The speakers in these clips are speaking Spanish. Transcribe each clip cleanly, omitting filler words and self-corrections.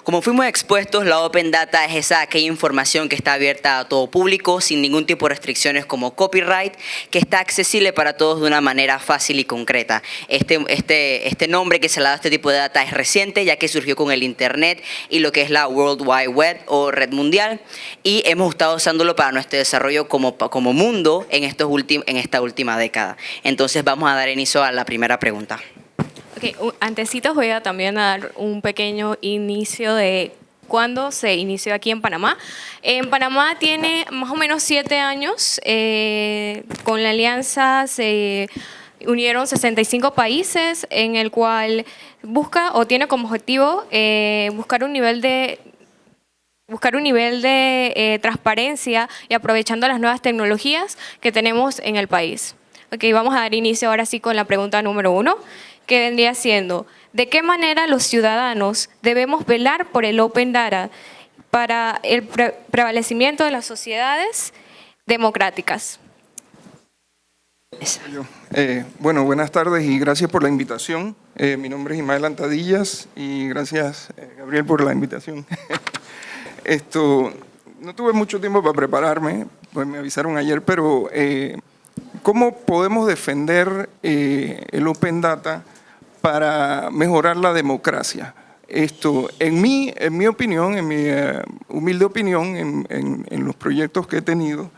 Como fuimos expuestos, la Open Data es aquella información que está abierta a todo público, sin ningún tipo de restricciones como copyright, que está accesible para todos de una manera fácil y concreta. Este nombre que se le da a este tipo de data es reciente, ya que surgió con el Internet y lo que es la World Wide Web o Red Mundial, y hemos estado usándolo para nuestro desarrollo como mundo en esta última década. Entonces vamos a dar inicio a la primera pregunta. Okay, antecitos voy a también dar un pequeño inicio de cuándo se inició aquí en Panamá. En Panamá tiene más o menos 7 años. Con la alianza se unieron 65 países, en el cual busca o tiene como objetivo buscar un nivel de transparencia y aprovechando las nuevas tecnologías que tenemos en el país. Okay, vamos a dar inicio ahora sí con la pregunta número 1. Que vendría siendo, ¿de qué manera los ciudadanos debemos velar por el Open Data para el prevalecimiento de las sociedades democráticas? Bueno, buenas tardes y gracias por la invitación. Mi nombre es Ismael Antadillas y gracias, Gabriel, por la invitación. No tuve mucho tiempo para prepararme, pues me avisaron ayer, pero ¿cómo podemos defender el Open Data para mejorar la democracia? En mi opinión, en mi humilde opinión, en los proyectos que he tenido,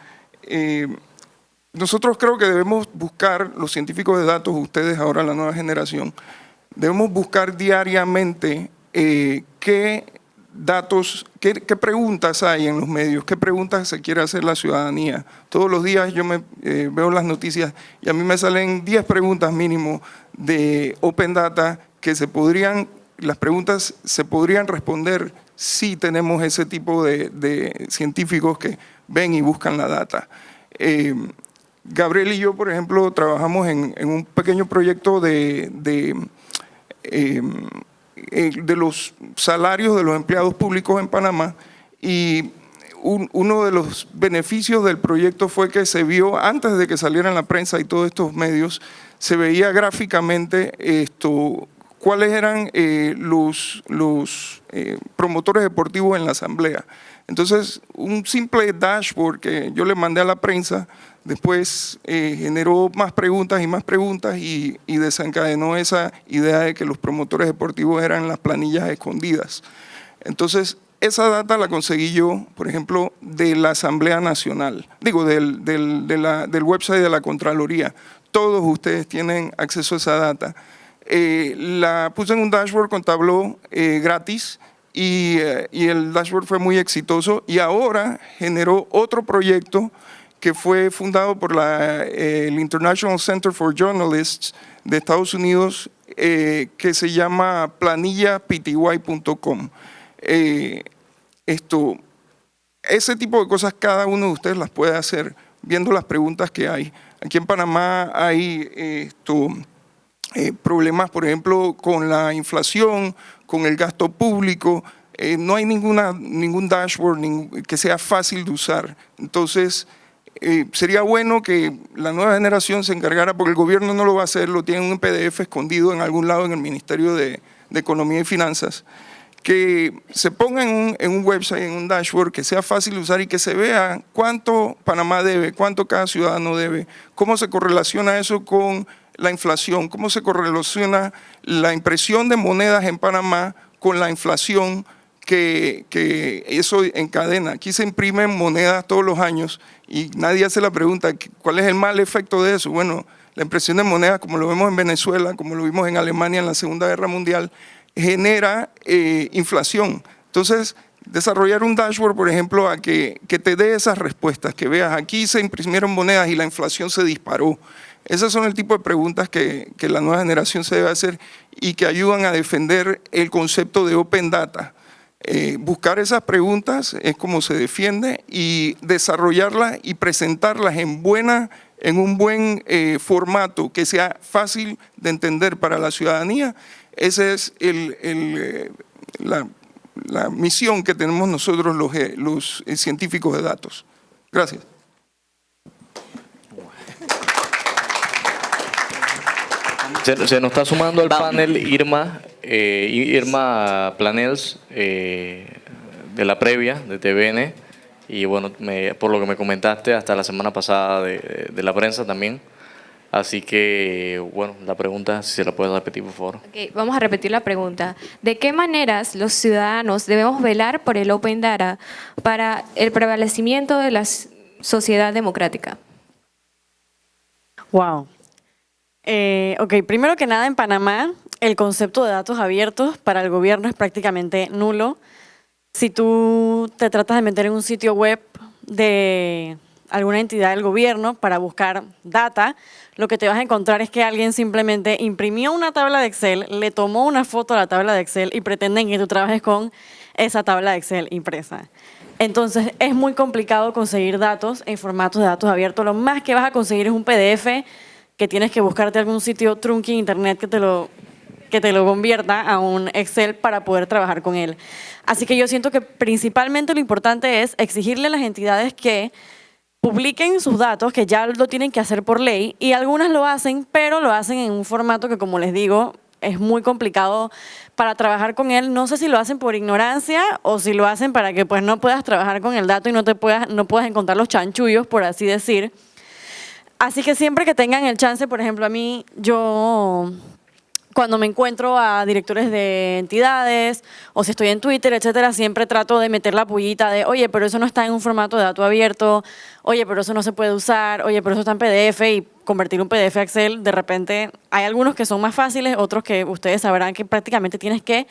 nosotros creo que debemos buscar, los científicos de datos, ustedes ahora la nueva generación, debemos buscar diariamente qué datos, qué preguntas hay en los medios, qué preguntas se quiere hacer la ciudadanía. Todos los días yo veo las noticias y a mí me salen 10 preguntas mínimo de Open Data que las preguntas se podrían responder si tenemos ese tipo de científicos que ven y buscan la data. Gabriel y yo, por ejemplo, trabajamos en un pequeño proyecto de los salarios de los empleados públicos en Panamá, y uno de los beneficios del proyecto fue que se vio, antes de que saliera en la prensa y todos estos medios, se veía gráficamente cuáles eran los promotores deportivos en la asamblea. Entonces, un simple dashboard que yo le mandé a la prensa, después generó más preguntas y desencadenó esa idea de que los promotores deportivos eran las planillas escondidas. Entonces, esa data la conseguí yo, por ejemplo, de la Asamblea Nacional, del website de la Contraloría. Todos ustedes tienen acceso a esa data. La puse en un dashboard con Tableau gratis, y el dashboard fue muy exitoso, y ahora generó otro proyecto que fue fundado por el International Center for Journalists de Estados Unidos, que se llama planillapty.com. Ese tipo de cosas cada uno de ustedes las puede hacer viendo las preguntas que hay. Aquí en Panamá hay problemas, por ejemplo, con la inflación, con el gasto público. No hay ningún dashboard que sea fácil de usar. Entonces, sería bueno que la nueva generación se encargara, porque el gobierno no lo va a hacer, lo tiene en un PDF escondido en algún lado en el Ministerio de Economía y Finanzas, que se ponga en un website, en un dashboard que sea fácil de usar y que se vea cuánto Panamá debe, cuánto cada ciudadano debe, cómo se correlaciona eso con la inflación, cómo se correlaciona la impresión de monedas en Panamá con la inflación que eso encadena. Aquí se imprimen monedas todos los años y nadie hace la pregunta, ¿cuál es el mal efecto de eso? Bueno, la impresión de monedas, como lo vemos en Venezuela, como lo vimos en Alemania en la Segunda Guerra Mundial, genera inflación. Entonces, desarrollar un dashboard, por ejemplo, a que te dé esas respuestas, que veas, aquí se imprimieron monedas y la inflación se disparó. Esas son el tipo de preguntas que la nueva generación se debe hacer y que ayudan a defender el concepto de Open Data. Buscar esas preguntas es como se defiende, y desarrollarlas y presentarlas en un buen formato que sea fácil de entender para la ciudadanía. Esa es la misión que tenemos nosotros los científicos de datos. Gracias. Se nos está sumando al panel Irma Irma Planels, de la previa, de TVN, y bueno, por lo que me comentaste, hasta la semana pasada de la prensa también. Así que, bueno, la pregunta, si se la puedes repetir, por favor. Ok, vamos a repetir la pregunta. ¿De qué maneras los ciudadanos debemos velar por el Open Data para el prevalecimiento de la sociedad democrática? Wow. Ok, primero que nada, en Panamá el concepto de datos abiertos para el gobierno es prácticamente nulo. Si tú te tratas de meter en un sitio web de alguna entidad del gobierno para buscar data, lo que te vas a encontrar es que alguien simplemente imprimió una tabla de Excel, le tomó una foto a la tabla de Excel y pretenden que tú trabajes con esa tabla de Excel impresa. Entonces es muy complicado conseguir datos en formatos de datos abiertos. Lo más que vas a conseguir es un PDF que tienes que buscarte algún sitio trunky en internet que te lo convierta a un Excel para poder trabajar con él. Así que yo siento que principalmente lo importante es exigirle a las entidades que publiquen sus datos, que ya lo tienen que hacer por ley, y algunas lo hacen, pero lo hacen en un formato que, como les digo, es muy complicado para trabajar con él. No sé si lo hacen por ignorancia o si lo hacen para que pues no puedas trabajar con el dato y no puedas encontrar los chanchullos, por así decir. Así que siempre que tengan el chance, por ejemplo, a mí, yo cuando me encuentro a directores de entidades o si estoy en Twitter, etcétera, siempre trato de meter la pullita de, oye, pero eso no está en un formato de dato abierto, oye, pero eso no se puede usar, oye, pero eso está en PDF, y convertir un PDF a Excel, de repente hay algunos que son más fáciles, otros que ustedes sabrán que prácticamente tienes que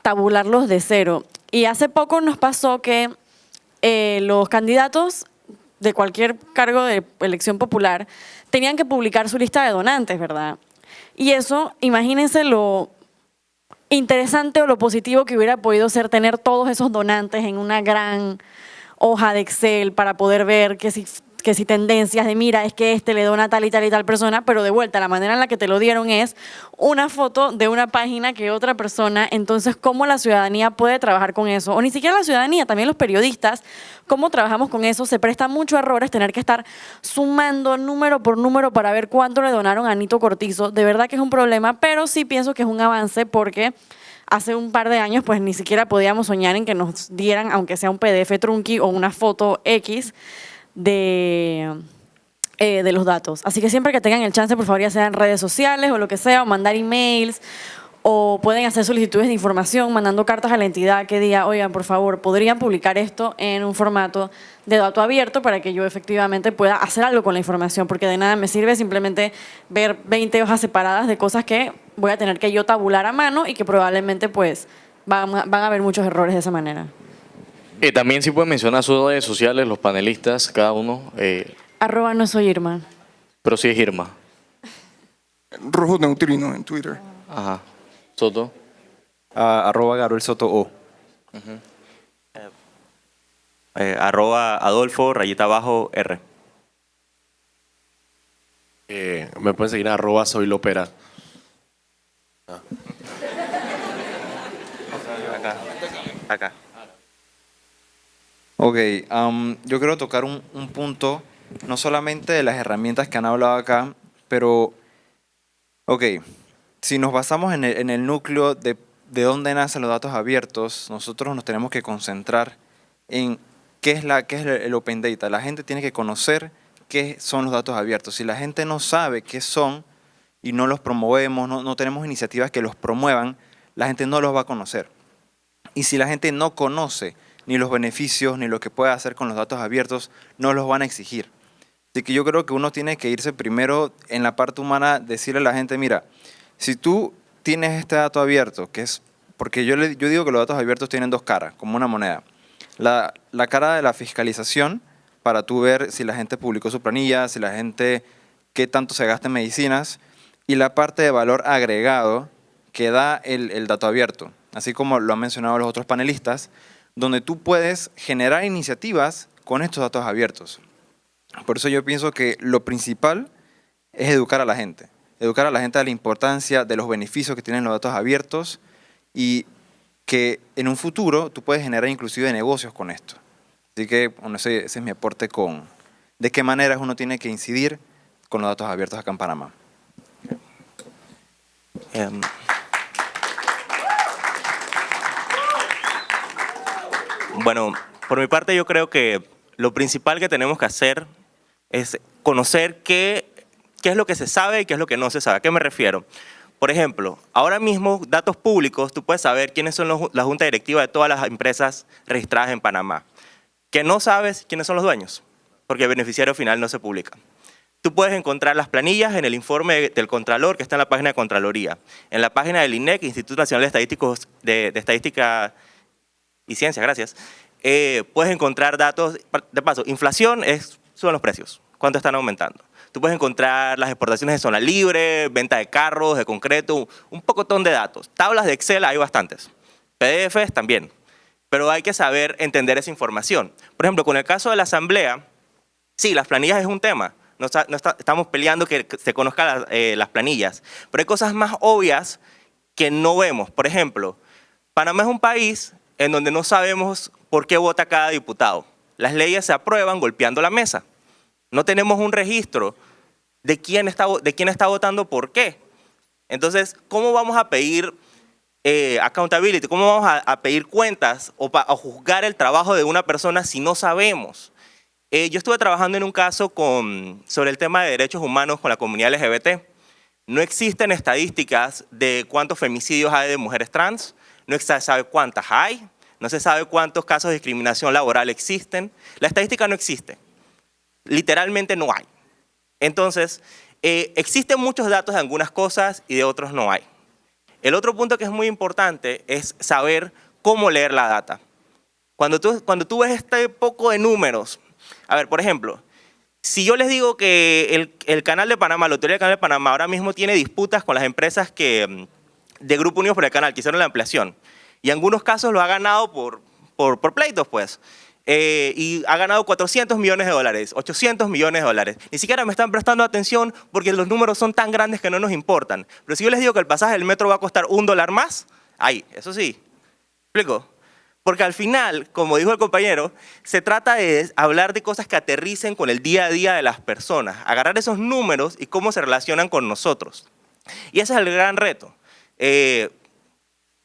tabularlos de cero. Y hace poco nos pasó que los candidatos de cualquier cargo de elección popular tenían que publicar su lista de donantes, ¿verdad? Y eso, imagínense lo interesante o lo positivo que hubiera podido ser tener todos esos donantes en una gran hoja de Excel para poder ver que si tendencias de, mira, es que este le dona tal y tal y tal persona, pero de vuelta, la manera en la que te lo dieron es una foto de una página que otra persona. Entonces, ¿cómo la ciudadanía puede trabajar con eso? O ni siquiera la ciudadanía, también los periodistas, ¿cómo trabajamos con eso? Se presta mucho a errores tener que estar sumando número por número para ver cuánto le donaron a Nito Cortizo. De verdad que es un problema, pero sí pienso que es un avance porque hace un par de años pues ni siquiera podíamos soñar en que nos dieran, aunque sea un PDF trunky o una foto X, de los datos. Así que siempre que tengan el chance, por favor, ya sea en redes sociales o lo que sea, o mandar emails, o pueden hacer solicitudes de información mandando cartas a la entidad que diga, oigan, por favor, podrían publicar esto en un formato de dato abierto para que yo efectivamente pueda hacer algo con la información, porque de nada me sirve simplemente ver 20 hojas separadas de cosas que voy a tener que yo tabular a mano y que probablemente pues van a haber muchos errores de esa manera. También si pueden mencionar sus redes sociales, los panelistas, cada uno. @ no soy Irma. Pero sí es Irma. Rojo Neutrino en Twitter. Ajá. Soto. @ Gabriel Soto O. @Adolfo _R. Me pueden seguir en @soy Lopera. Acá. Ok, yo quiero tocar un punto, no solamente de las herramientas que han hablado acá, pero, ok, si nos basamos en el núcleo de dónde nacen los datos abiertos, nosotros nos tenemos que concentrar en qué es el Open Data. La gente tiene que conocer qué son los datos abiertos. Si la gente no sabe qué son y no los promovemos, no tenemos iniciativas que los promuevan, la gente no los va a conocer. Y si la gente no conoce ni los beneficios, ni lo que puede hacer con los datos abiertos, no los van a exigir. Así que yo creo que uno tiene que irse primero en la parte humana, decirle a la gente, mira, si tú tienes este dato abierto, que es, porque yo digo que los datos abiertos tienen dos caras, como una moneda. La cara de la fiscalización, para tú ver si la gente publicó su planilla, si la gente, qué tanto se gasta en medicinas, y la parte de valor agregado que da el dato abierto, así como lo han mencionado los otros panelistas, donde tú puedes generar iniciativas con estos datos abiertos. Por eso yo pienso que lo principal es educar a la gente de la importancia de los beneficios que tienen los datos abiertos y que en un futuro tú puedes generar inclusive negocios con esto. Así que bueno, ese es mi aporte con de qué maneras uno tiene que incidir con los datos abiertos acá en Panamá. Bueno, por mi parte yo creo que lo principal que tenemos que hacer es conocer qué es lo que se sabe y qué es lo que no se sabe. ¿A qué me refiero? Por ejemplo, ahora mismo, datos públicos, tú puedes saber quiénes son la junta directiva de todas las empresas registradas en Panamá. Que no sabes quiénes son los dueños, porque el beneficiario final no se publica. Tú puedes encontrar las planillas en el informe del Contralor, que está en la página de Contraloría. En la página del INEC, Instituto Nacional de Estadística y Ciencia, gracias. Puedes encontrar datos, de paso, inflación son los precios, cuánto están aumentando. Tú puedes encontrar las exportaciones de zona libre, venta de carros, de concreto, un pocotón de datos. Tablas de Excel hay bastantes. PDFs también. Pero hay que saber entender esa información. Por ejemplo, con el caso de la Asamblea, sí, las planillas es un tema. Estamos peleando que se conozcan las planillas. Pero hay cosas más obvias que no vemos. Por ejemplo, Panamá es un país en donde no sabemos por qué vota cada diputado. Las leyes se aprueban golpeando la mesa. No tenemos un registro de quién está votando por qué. Entonces, ¿cómo vamos a pedir accountability? ¿Cómo vamos a pedir cuentas o a juzgar el trabajo de una persona si no sabemos? Yo estuve trabajando en un caso sobre el tema de derechos humanos con la comunidad LGBT. No existen estadísticas de cuántos femicidios hay de mujeres trans, no se sabe cuántas hay, no se sabe cuántos casos de discriminación laboral existen. La estadística no existe. Literalmente no hay. Entonces, existen muchos datos de algunas cosas y de otros no hay. El otro punto que es muy importante es saber cómo leer la data. Cuando tú ves este poco de números, a ver, por ejemplo, si yo les digo que el Canal de Panamá, la Autoridad del Canal de Panamá, ahora mismo tiene disputas con las empresas de Grupo Unidos por el Canal, que hicieron la ampliación, y en algunos casos lo ha ganado por pleitos, pues. Y ha ganado 400 millones de dólares, 800 millones de dólares. Ni siquiera me están prestando atención porque los números son tan grandes que no nos importan. Pero si yo les digo que el pasaje del metro va a costar $1 más, ahí, eso sí. ¿Explico? Porque al final, como dijo el compañero, se trata de hablar de cosas que aterricen con el día a día de las personas. Agarrar esos números y cómo se relacionan con nosotros. Y ese es el gran reto.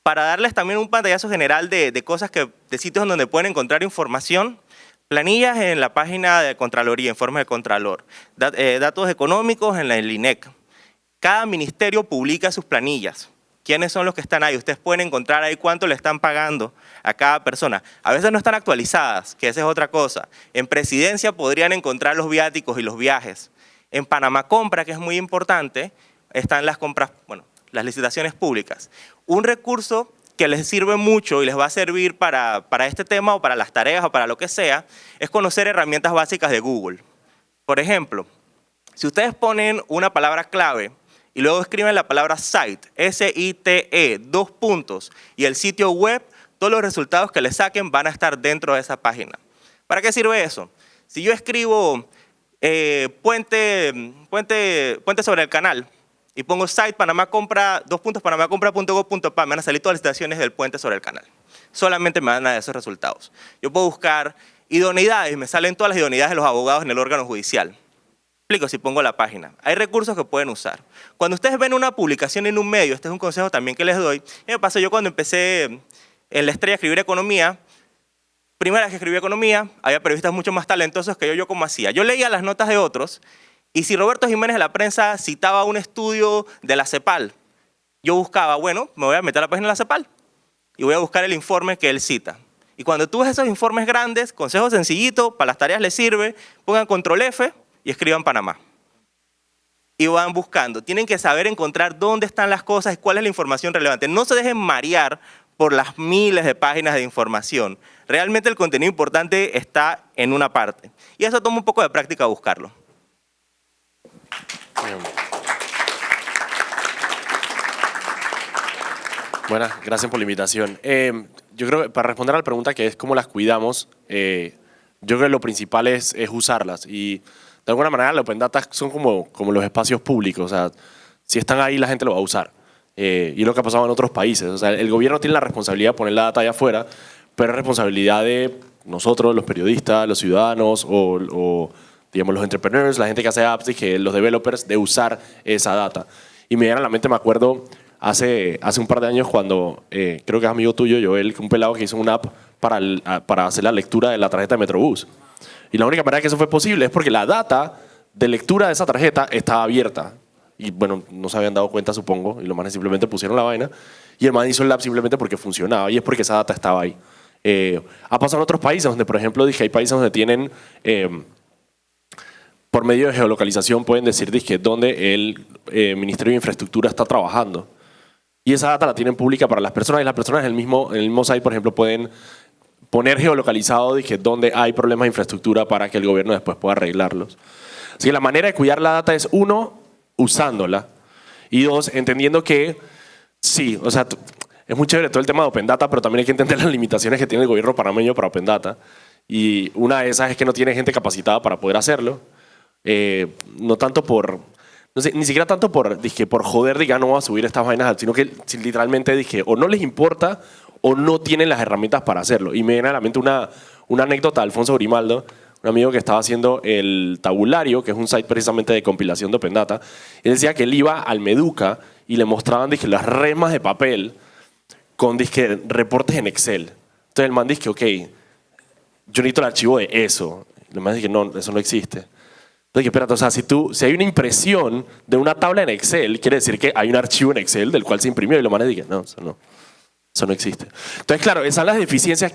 Para darles también un pantallazo general de cosas de sitios en donde pueden encontrar información, planillas en la página de Contraloría, informes de Contralor, datos económicos en el INEC. Cada ministerio publica sus planillas. ¿Quiénes son los que están ahí? Ustedes pueden encontrar ahí cuánto le están pagando a cada persona. A veces no están actualizadas, que esa es otra cosa. En Presidencia podrían encontrar los viáticos y los viajes. En Panamá Compra, que es muy importante, están las compras, bueno, las licitaciones públicas. Un recurso que les sirve mucho y les va a servir para este tema o para las tareas o para lo que sea, es conocer herramientas básicas de Google. Por ejemplo, si ustedes ponen una palabra clave y luego escriben la palabra site, S-I-T-E, 2 puntos, y el sitio web, todos los resultados que les saquen van a estar dentro de esa página. ¿Para qué sirve eso? Si yo escribo puente sobre el canal, y pongo site Panamá Compra, 2 puntos, panamacompra.gov.pa, me van a salir todas las estaciones del puente sobre el canal. Solamente me van a dar esos resultados. Yo puedo buscar idoneidades, me salen todas las idoneidades de los abogados en el órgano judicial. Explico si pongo la página. Hay recursos que pueden usar. Cuando ustedes ven una publicación en un medio, este es un consejo también que les doy. Me pasó yo cuando empecé en La Estrella a escribir economía. Primera vez que escribí economía, había periodistas mucho más talentosos que yo como hacía. Yo leía las notas de otros. Y si Roberto Jiménez de la Prensa citaba un estudio de la CEPAL, yo buscaba, bueno, me voy a meter a la página de la CEPAL y voy a buscar el informe que él cita. Y cuando tú ves esos informes grandes, consejo sencillito, para las tareas les sirve, pongan control F y escriban Panamá. Y van buscando. Tienen que saber encontrar dónde están las cosas y cuál es la información relevante. No se dejen marear por las miles de páginas de información. Realmente el contenido importante está en una parte. Y eso toma un poco de práctica buscarlo. Buenas, gracias por la invitación. Yo creo que para responder a la pregunta que es cómo las cuidamos, yo creo que lo principal es usarlas. Y de alguna manera los Open Data son como los espacios públicos. O sea, si están ahí la gente lo va a usar. Y es lo que ha pasado en otros países. O sea, el gobierno tiene la responsabilidad de poner la data allá afuera, pero es responsabilidad de nosotros, los periodistas, los ciudadanos o digamos, los entrepreneurs, la gente que hace apps y que los developers, de usar esa data. Y me viene a la mente, me acuerdo, hace un par de años cuando creo que es amigo tuyo, Joel, un pelado que hizo una app para hacer la lectura de la tarjeta de Metrobús. Y la única manera que eso fue posible es porque la data de lectura de esa tarjeta estaba abierta. Y bueno, no se habían dado cuenta, supongo, y los manes simplemente pusieron la vaina. Y el man hizo el lab simplemente porque funcionaba, y es porque esa data estaba ahí. Ha pasado en otros países donde, por ejemplo, dije, hay países donde tienen, por medio de geolocalización, pueden decir dije, dónde el Ministerio de Infraestructura está trabajando. Y esa data la tienen pública para las personas, y las personas en el mismo site, por ejemplo, pueden poner geolocalizado dije, dónde hay problemas de infraestructura para que el gobierno después pueda arreglarlos. Así que la manera de cuidar la data es, uno, usándola, y dos, entendiendo que sí, o sea, es muy chévere todo el tema de Open Data, pero también hay que entender las limitaciones que tiene el gobierno panameño para Open Data. Y una de esas es que no tiene gente capacitada para poder hacerlo. No tanto por, no sé, ni siquiera tanto por joder, diga, no voy a subir estas vainas, sino que literalmente dije, o no les importa o no tienen las herramientas para hacerlo. Y me viene a la mente una anécdota de Alfonso Grimaldo, un amigo que estaba haciendo el Tabulario, que es un site precisamente de compilación de Open Data. Él decía que él iba al Meduca y le mostraban dije, las remas de papel con dije, reportes en Excel. Entonces el man dice, ok, yo necesito el archivo de eso. El man dice, no, eso no existe. Entonces, espérate, o sea, si hay una impresión de una tabla en Excel, quiere decir que hay un archivo en Excel del cual se imprimió, y los manes dicen, no, eso no existe. Entonces, claro, esas son las deficiencias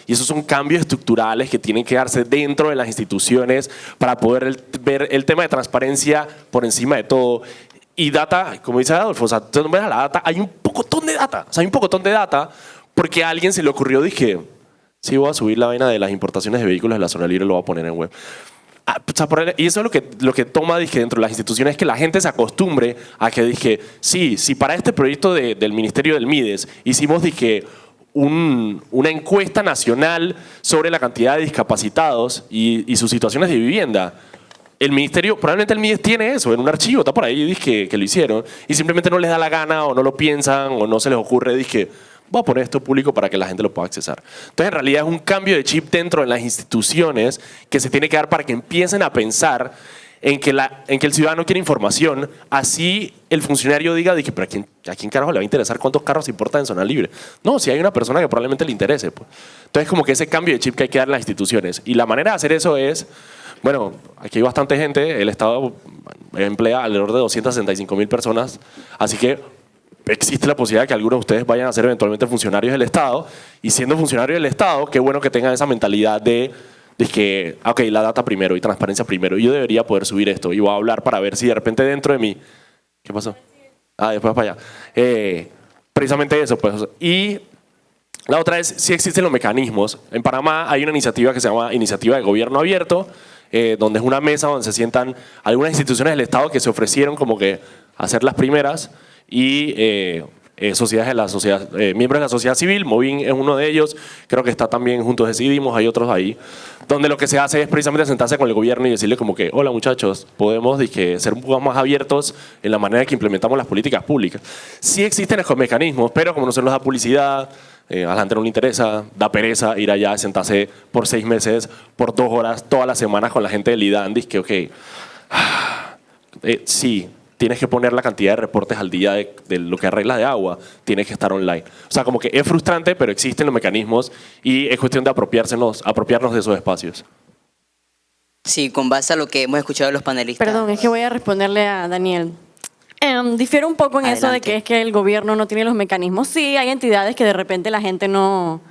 y esos son cambios estructurales que tienen que darse dentro de las instituciones para poder ver el tema de transparencia por encima de todo. Y data, como dice Adolfo, o sea, tú no ves a la data, hay un pocotón de data. O sea, hay un pocotón de data porque a alguien se le ocurrió, dije, sí, voy a subir la vaina de las importaciones de vehículos de la zona libre y lo voy a poner en web. Y eso es lo que toma dije, dentro de las instituciones, es que la gente se acostumbre a que dije, sí, si para este proyecto del Ministerio del Mides hicimos dije, una encuesta nacional sobre la cantidad de discapacitados y sus situaciones de vivienda, el ministerio, probablemente el Mides tiene eso en un archivo, está por ahí, dije, que lo hicieron, y simplemente no les da la gana o no lo piensan o no se les ocurre, dije, voy a poner esto público para que la gente lo pueda accesar. Entonces, en realidad es un cambio de chip dentro de las instituciones que se tiene que dar para que empiecen a pensar en que el ciudadano quiere información, así el funcionario diga, pero ¿a quién carajo le va a interesar cuántos carros importan en zona libre? No, si hay una persona que probablemente le interese. Pues. Entonces, como que ese cambio de chip que hay que dar en las instituciones. Y la manera de hacer eso es, bueno, aquí hay bastante gente, el Estado emplea alrededor de 265,000 personas, así que existe la posibilidad de que algunos de ustedes vayan a ser eventualmente funcionarios del Estado, y siendo funcionarios del Estado, qué bueno que tengan esa mentalidad de que, ok, la data primero y transparencia primero, y yo debería poder subir esto, y voy a hablar para ver si de repente dentro de mí, ¿qué pasó? Después para allá. Precisamente eso, pues. Y la otra es si existen los mecanismos. En Panamá hay una iniciativa que se llama Iniciativa de Gobierno Abierto, donde es una mesa donde se sientan algunas instituciones del Estado que se ofrecieron como que hacer las primeras, y miembros de la sociedad civil, Movin es uno de ellos, creo que está también Juntos Decidimos, hay otros ahí, donde lo que se hace es precisamente sentarse con el gobierno y decirle como que, hola muchachos, podemos ser un poco más abiertos en la manera en que implementamos las políticas públicas. Sí existen estos mecanismos, pero como no se nos da publicidad, a la gente no le interesa, da pereza ir allá a sentarse por 6 meses, por 2 horas, todas las semanas con la gente del IDAN, que ok, sí, tienes que poner la cantidad de reportes al día de lo que arreglas de agua, tienes que estar online. O sea, como que es frustrante, pero existen los mecanismos y es cuestión de apropiarnos de esos espacios. Sí, con base a lo que hemos escuchado de los panelistas. Perdón, es que voy a responderle a Daniel. Difiero un poco en eso de que es que el gobierno no tiene los mecanismos. Sí, hay entidades que de repente la gente no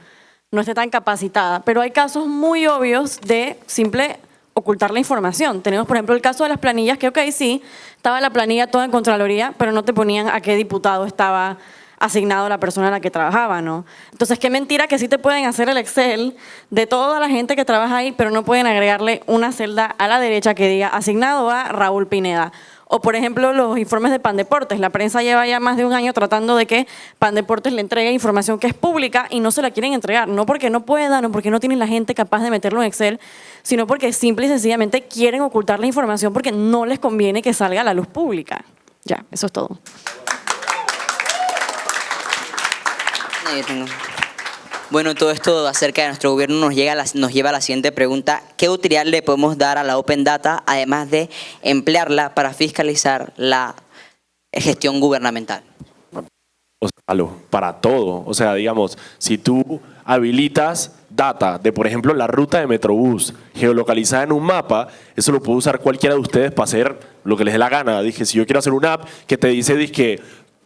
esté tan capacitada, pero hay casos muy obvios de simple ocultar la información. Tenemos, por ejemplo, el caso de las planillas, que ok, sí, estaba la planilla toda en Contraloría, pero no te ponían a qué diputado estaba asignado la persona a la que trabajaba, ¿no? Entonces, qué mentira que sí te pueden hacer el Excel de toda la gente que trabaja ahí, pero no pueden agregarle una celda a la derecha que diga asignado a Raúl Pineda. O, por ejemplo, los informes de Pandeportes. La prensa lleva ya más de un año tratando de que Pandeportes le entregue información que es pública y no se la quieren entregar. No porque no puedan o porque no tienen la gente capaz de meterlo en Excel, sino porque simple y sencillamente quieren ocultar la información porque no les conviene que salga a la luz pública. Ya, eso es todo. Bueno, todo esto acerca de nuestro gobierno nos lleva a la siguiente pregunta. ¿Qué utilidad le podemos dar a la Open Data, además de emplearla para fiscalizar la gestión gubernamental? O sea, para todo. O sea, digamos, si tú habilitas data de, por ejemplo, la ruta de Metrobús geolocalizada en un mapa, eso lo puede usar cualquiera de ustedes para hacer lo que les dé la gana. Dije, si yo quiero hacer una app que te dice, dizque,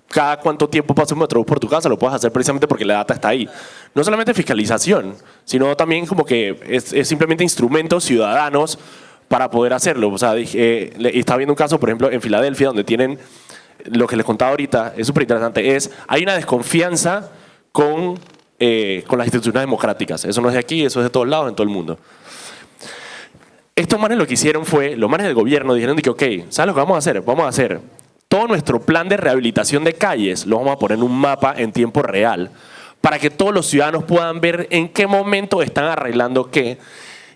cada cuánto tiempo pasa un Metrobús por tu casa, lo puedes hacer precisamente porque la data está ahí. No solamente fiscalización, sino también como que es simplemente instrumentos ciudadanos para poder hacerlo. O sea, estaba viendo un caso, por ejemplo, en Filadelfia, donde tienen lo que les contaba ahorita, es súper interesante, hay una desconfianza con las instituciones democráticas. Eso no es de aquí, eso es de todos lados, en todo el mundo. Estos manes lo que hicieron fue, los manes del gobierno dijeron que, ok, ¿sabes lo que vamos a hacer? Vamos a hacer todo nuestro plan de rehabilitación de calles, lo vamos a poner en un mapa en tiempo real, para que todos los ciudadanos puedan ver en qué momento están arreglando qué.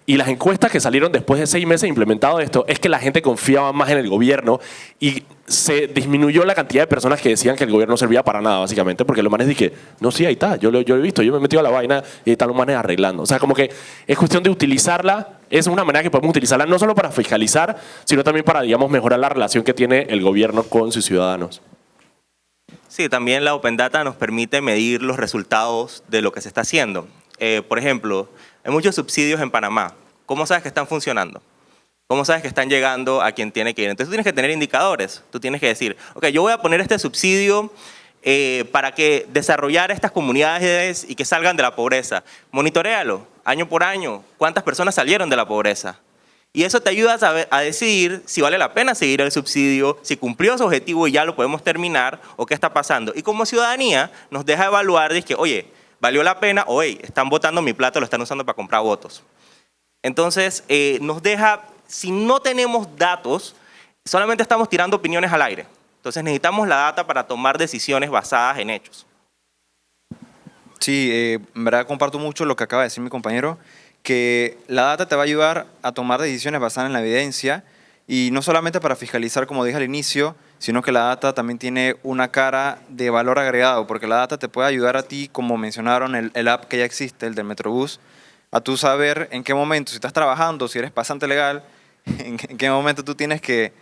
Y las encuestas que salieron después de 6 meses de implementado esto es que la gente confiaba más en el gobierno y se disminuyó la cantidad de personas que decían que el gobierno no servía para nada, básicamente, porque los manes dije, no, sí, ahí está, yo lo he visto, yo me he metido a la vaina y ahí están los manes arreglando. O sea, como que es cuestión de utilizarla, es una manera que podemos utilizarla no solo para fiscalizar, sino también para, digamos, mejorar la relación que tiene el gobierno con sus ciudadanos. Sí, también la Open Data nos permite medir los resultados de lo que se está haciendo. Por ejemplo, hay muchos subsidios en Panamá. ¿Cómo sabes que están funcionando? ¿Cómo sabes que están llegando a quien tiene que ir? Entonces tú tienes que tener indicadores. Tú tienes que decir, ok, yo voy a poner este subsidio para que desarrollar estas comunidades y que salgan de la pobreza. Monitoréalo, año por año, cuántas personas salieron de la pobreza. Y eso te ayuda a decidir si vale la pena seguir el subsidio, si cumplió su objetivo y ya lo podemos terminar, o qué está pasando. Y como ciudadanía nos deja evaluar, dice que, oye, valió la pena, o hey, están botando mi plata, lo están usando para comprar votos. Entonces, nos deja, si no tenemos datos, solamente estamos tirando opiniones al aire. Entonces, necesitamos la data para tomar decisiones basadas en hechos. Sí, en verdad comparto mucho lo que acaba de decir mi compañero, que la data te va a ayudar a tomar decisiones basadas en la evidencia y no solamente para fiscalizar, como dije al inicio, sino que la data también tiene una cara de valor agregado, porque la data te puede ayudar a ti, como mencionaron, el app que ya existe, el del Metrobús, a tú saber en qué momento, si estás trabajando, si eres pasante legal, en qué momento tú tienes que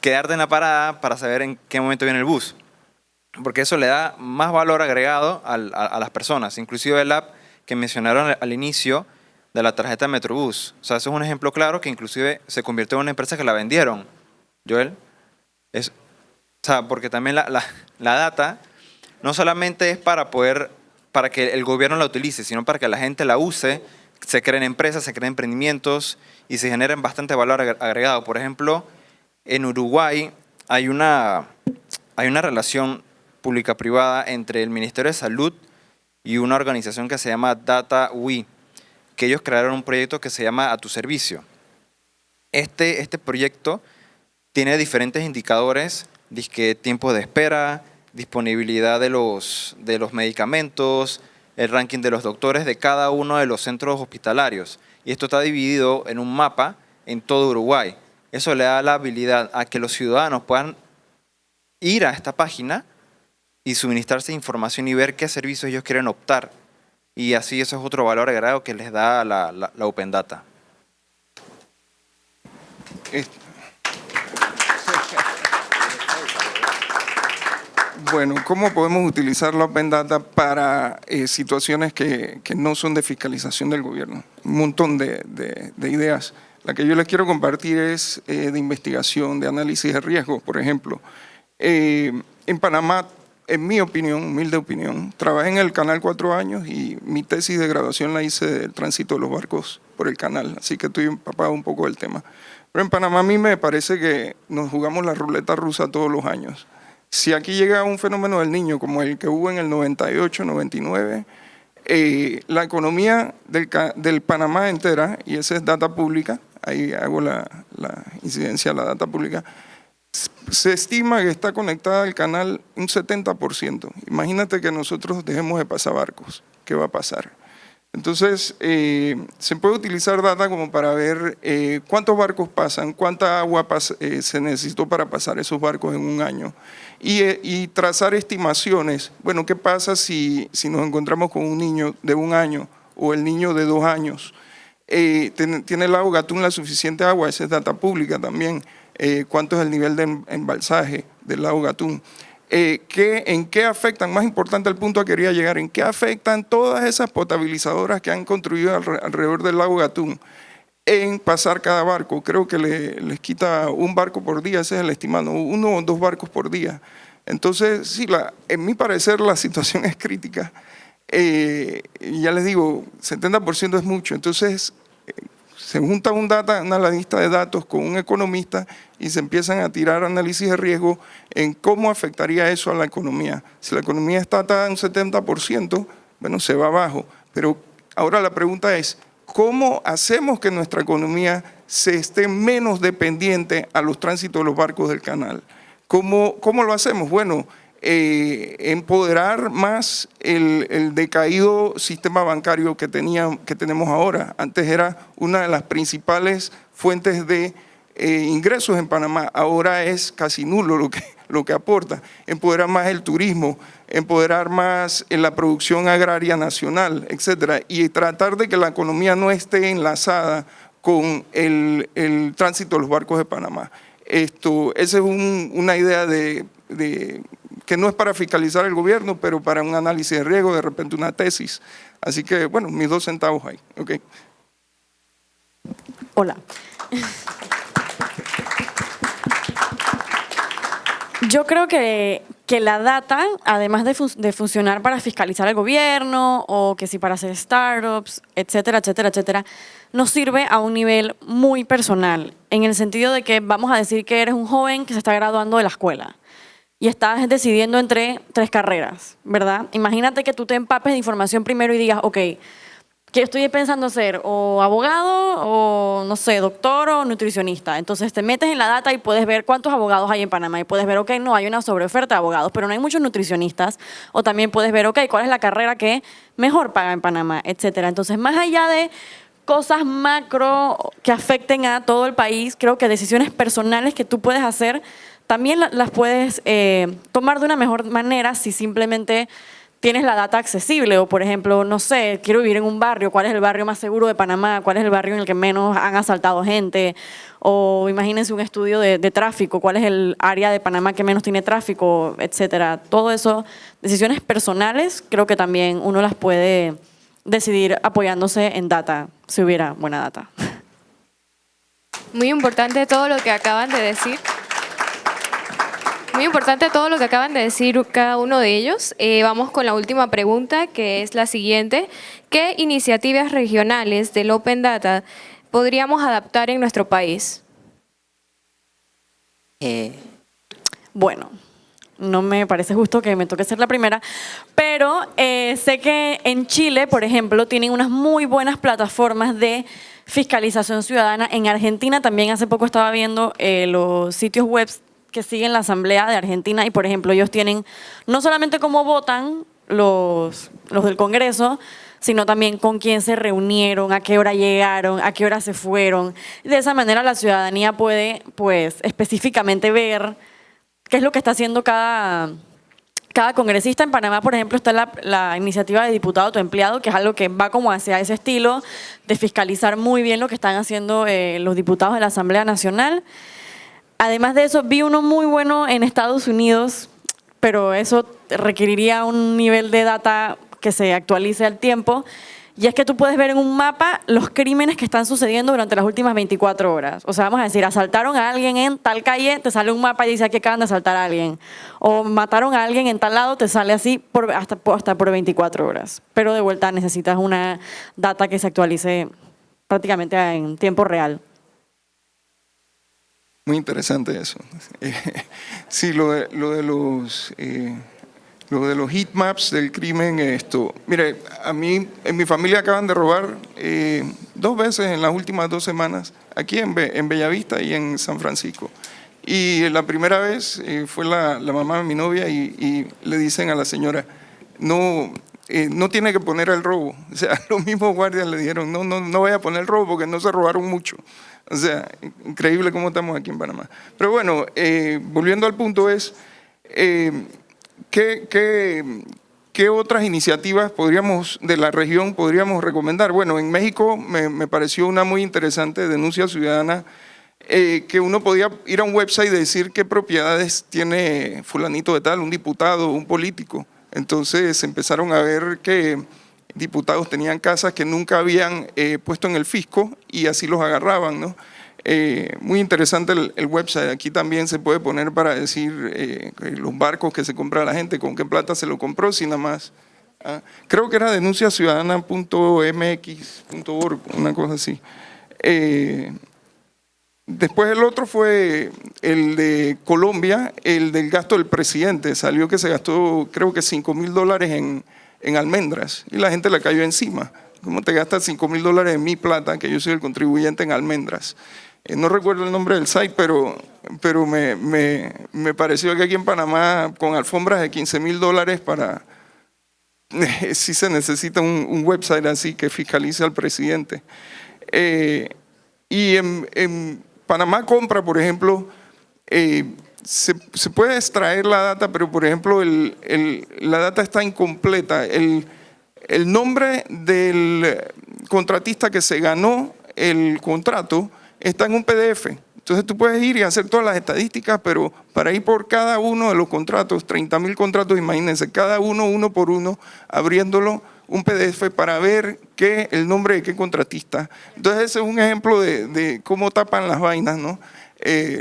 quedarte en la parada para saber en qué momento viene el bus. Porque eso le da más valor agregado a las personas. Inclusive el app que mencionaron al inicio de la tarjeta de Metrobús. O sea, eso es un ejemplo claro que inclusive se convirtió en una empresa que la vendieron. Joel. O sea, porque también la data no solamente es para que el gobierno la utilice, sino para que la gente la use, se creen empresas, se creen emprendimientos y se generen bastante valor agregado. Por ejemplo, en Uruguay hay una relación pública-privada entre el Ministerio de Salud y una organización que se llama DataWe, que ellos crearon un proyecto que se llama A Tu Servicio. Este proyecto tiene diferentes indicadores, disque tiempo de espera, disponibilidad de los medicamentos, el ranking de los doctores de cada uno de los centros hospitalarios. Y esto está dividido en un mapa en todo Uruguay. Eso le da la habilidad a que los ciudadanos puedan ir a esta página y suministrarse información y ver qué servicios ellos quieren optar. Y así eso es otro valor agregado que les da la Open Data. Bueno, ¿cómo podemos utilizar la Open Data para situaciones que no son de fiscalización del gobierno? Un montón de ideas. La que yo les quiero compartir es de investigación, de análisis de riesgos, por ejemplo. En Panamá, en mi opinión, humilde opinión, trabajé en el canal 4 años y mi tesis de graduación la hice del tránsito de los barcos por el canal, así que estoy empapado un poco del tema. Pero en Panamá a mí me parece que nos jugamos la ruleta rusa todos los años. Si aquí llega un fenómeno del Niño como el que hubo en el 98, 99, la economía del Panamá entera, y esa es data pública, ahí hago la incidencia a la data pública, se estima que está conectada al canal un 70%. Imagínate que nosotros dejemos de pasar barcos. ¿Qué va a pasar? Entonces, se puede utilizar data como para ver cuántos barcos pasan, cuánta agua se necesitó para pasar esos barcos en un año y trazar estimaciones. Bueno, ¿qué pasa si nos encontramos con un niño de 1 año o el niño de 2 años? ¿Tiene el lago Gatún la suficiente agua? Esa es data pública también. ¿Cuánto es el nivel de embalsaje del lago Gatún? ¿En qué afectan? Más importante el punto a que quería llegar, ¿en qué afectan todas esas potabilizadoras que han construido alrededor del lago Gatún en pasar cada barco? Creo que les quita un barco por día, ese es el estimado, 1 o 2 barcos por día. Entonces, sí, en mi parecer la situación es crítica. Ya les digo, 70% es mucho. Entonces, se junta un analista de datos con un economista y se empiezan a tirar análisis de riesgo en cómo afectaría eso a la economía. Si la economía está atada en un 70%, bueno, se va abajo. Pero ahora la pregunta es, ¿cómo hacemos que nuestra economía se esté menos dependiente a los tránsitos de los barcos del canal? ¿Cómo lo hacemos? Bueno, empoderar más el decaído sistema bancario que tenemos ahora. Antes era una de las principales fuentes de ingresos en Panamá, ahora es casi nulo lo que aporta. Empoderar más el turismo, empoderar más en la producción agraria nacional, etcétera, y tratar de que la economía no esté enlazada con el tránsito de los barcos de Panamá. Esa es una idea que no es para fiscalizar el gobierno, pero para un análisis de riesgo, de repente una tesis. Así que, bueno, mis 2 centavos ahí. Okay. Hola. Yo creo que la data, además de funcionar para fiscalizar el gobierno o que si para hacer startups, etcétera, etcétera, etcétera, nos sirve a un nivel muy personal, en el sentido de que vamos a decir que eres un joven que se está graduando de la escuela y estás decidiendo entre 3 carreras, ¿verdad? Imagínate que tú te empapes de información primero y digas, ok, ¿qué estoy pensando ser? O abogado, o no sé, doctor o nutricionista. Entonces te metes en la data y puedes ver cuántos abogados hay en Panamá y puedes ver, ok, no, hay una sobreoferta de abogados, pero no hay muchos nutricionistas. O también puedes ver, ok, cuál es la carrera que mejor paga en Panamá, etcétera. Entonces, más allá de cosas macro que afecten a todo el país, creo que decisiones personales que tú puedes hacer también las puedes tomar de una mejor manera si simplemente tienes la data accesible. O, por ejemplo, no sé, quiero vivir en un barrio, ¿cuál es el barrio más seguro de Panamá? ¿Cuál es el barrio en el que menos han asaltado gente? O imagínense un estudio de tráfico, ¿cuál es el área de Panamá que menos tiene tráfico? Etcétera. Todo eso, decisiones personales, creo que también uno las puede decidir apoyándose en data, si hubiera buena data. Muy importante todo lo que acaban de decir. Muy importante todo lo que acaban de decir cada uno de ellos. Vamos con la última pregunta, que es la siguiente. ¿Qué iniciativas regionales del Open Data podríamos adaptar en nuestro país? Bueno, no me parece justo que me toque ser la primera, pero sé que en Chile, por ejemplo, tienen unas muy buenas plataformas de fiscalización ciudadana. En Argentina también hace poco estaba viendo los sitios web que siguen la Asamblea de Argentina y, por ejemplo, ellos tienen no solamente cómo votan los del Congreso, sino también con quién se reunieron, a qué hora llegaron, a qué hora se fueron. De esa manera la ciudadanía puede, pues, específicamente ver qué es lo que está haciendo cada congresista. En Panamá, por ejemplo, está la iniciativa de diputado autoempleado, que es algo que va como hacia ese estilo de fiscalizar muy bien lo que están haciendo los diputados de la Asamblea Nacional. Además de eso, vi uno muy bueno en Estados Unidos, pero eso requeriría un nivel de data que se actualice al tiempo, y es que tú puedes ver en un mapa los crímenes que están sucediendo durante las últimas 24 horas. O sea, vamos a decir, asaltaron a alguien en tal calle, te sale un mapa y dice aquí acaban de asaltar a alguien. O mataron a alguien en tal lado, te sale así hasta por 24 horas. Pero de vuelta necesitas una data que se actualice prácticamente en tiempo real. Muy interesante eso. Sí, lo de los heat maps del crimen, mire, a mí, en mi familia acaban de robar 2 veces en las últimas 2 semanas, aquí en Bellavista y en San Francisco. Y la primera vez fue la mamá de mi novia y le dicen a la señora, no tiene que poner el robo. O sea, los mismos guardias le dijeron, no vaya a poner el robo porque no se robaron mucho. O sea, increíble cómo estamos aquí en Panamá. Pero bueno, volviendo al punto es, ¿qué otras iniciativas de la región podríamos recomendar? Bueno, en México me pareció una muy interesante denuncia ciudadana que uno podía ir a un website y decir qué propiedades tiene fulanito de tal, un diputado, un político. Entonces empezaron a ver que diputados tenían casas que nunca habían puesto en el fisco y así los agarraban, ¿no? Muy interesante el website. Aquí también se puede poner para decir los barcos que se compra la gente, con qué plata se lo compró, si nada más. Creo que era denunciaciudadana.mx.org, una cosa así. Después el otro fue el de Colombia, el del gasto del presidente. Salió que se gastó creo que $5.000 en almendras y la gente le cayó encima. ¿Cómo te gastas $5.000 de mi plata, que yo soy el contribuyente, en almendras? No recuerdo el nombre del site, pero me pareció que aquí en Panamá, con alfombras de $15.000 para... sí se necesita un website así que fiscalice al presidente. Y en Panamá Compra, por ejemplo, se puede extraer la data, pero por ejemplo la data está incompleta. El nombre del contratista que se ganó el contrato está en un PDF. Entonces tú puedes ir y hacer todas las estadísticas, pero para ir por cada uno de los contratos, 30.000 contratos, imagínense, cada uno por uno, abriéndolo un PDF para ver el nombre de qué contratista. Entonces ese es un ejemplo de cómo tapan las vainas, ¿no?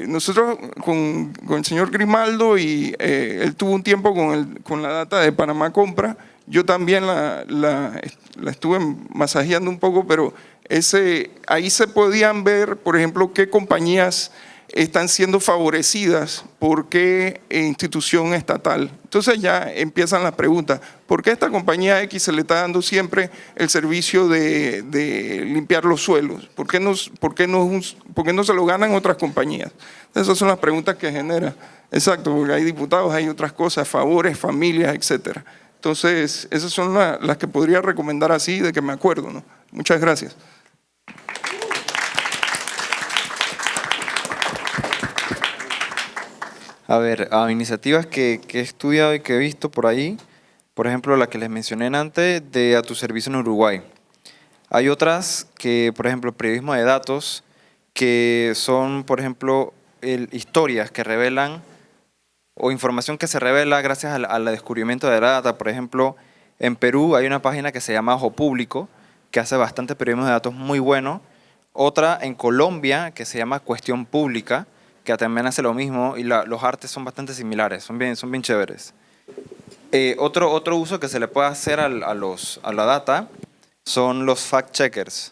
Nosotros con el señor Grimaldo, y él tuvo un tiempo con la data de Panamá Compra. Yo también la estuve masajeando un poco, pero ahí se podían ver, por ejemplo, qué compañías están siendo favorecidas por qué institución estatal. Entonces ya empiezan las preguntas. ¿Por qué a esta compañía X se le está dando siempre el servicio de limpiar los suelos? ¿Por qué no se lo ganan otras compañías? Esas son las preguntas que genera. Exacto, porque hay diputados, hay otras cosas, favores, familias, etcétera. Entonces, esas son las que podría recomendar así, de que me acuerdo, ¿no? Muchas gracias. A ver, iniciativas que he estudiado y que he visto por ahí, por ejemplo, la que les mencioné antes, de A Tu Servicio en Uruguay. Hay otras que, por ejemplo, periodismo de datos, que son, por ejemplo, historias que revelan o información que se revela gracias al descubrimiento de la data. Por ejemplo, en Perú hay una página que se llama Ojo Público, que hace bastante periodismo de datos muy bueno. Otra en Colombia que se llama Cuestión Pública, que también hace lo mismo, y los artes son bastante similares, son bien chéveres. Otro uso que se le puede hacer a la data son los fact-checkers,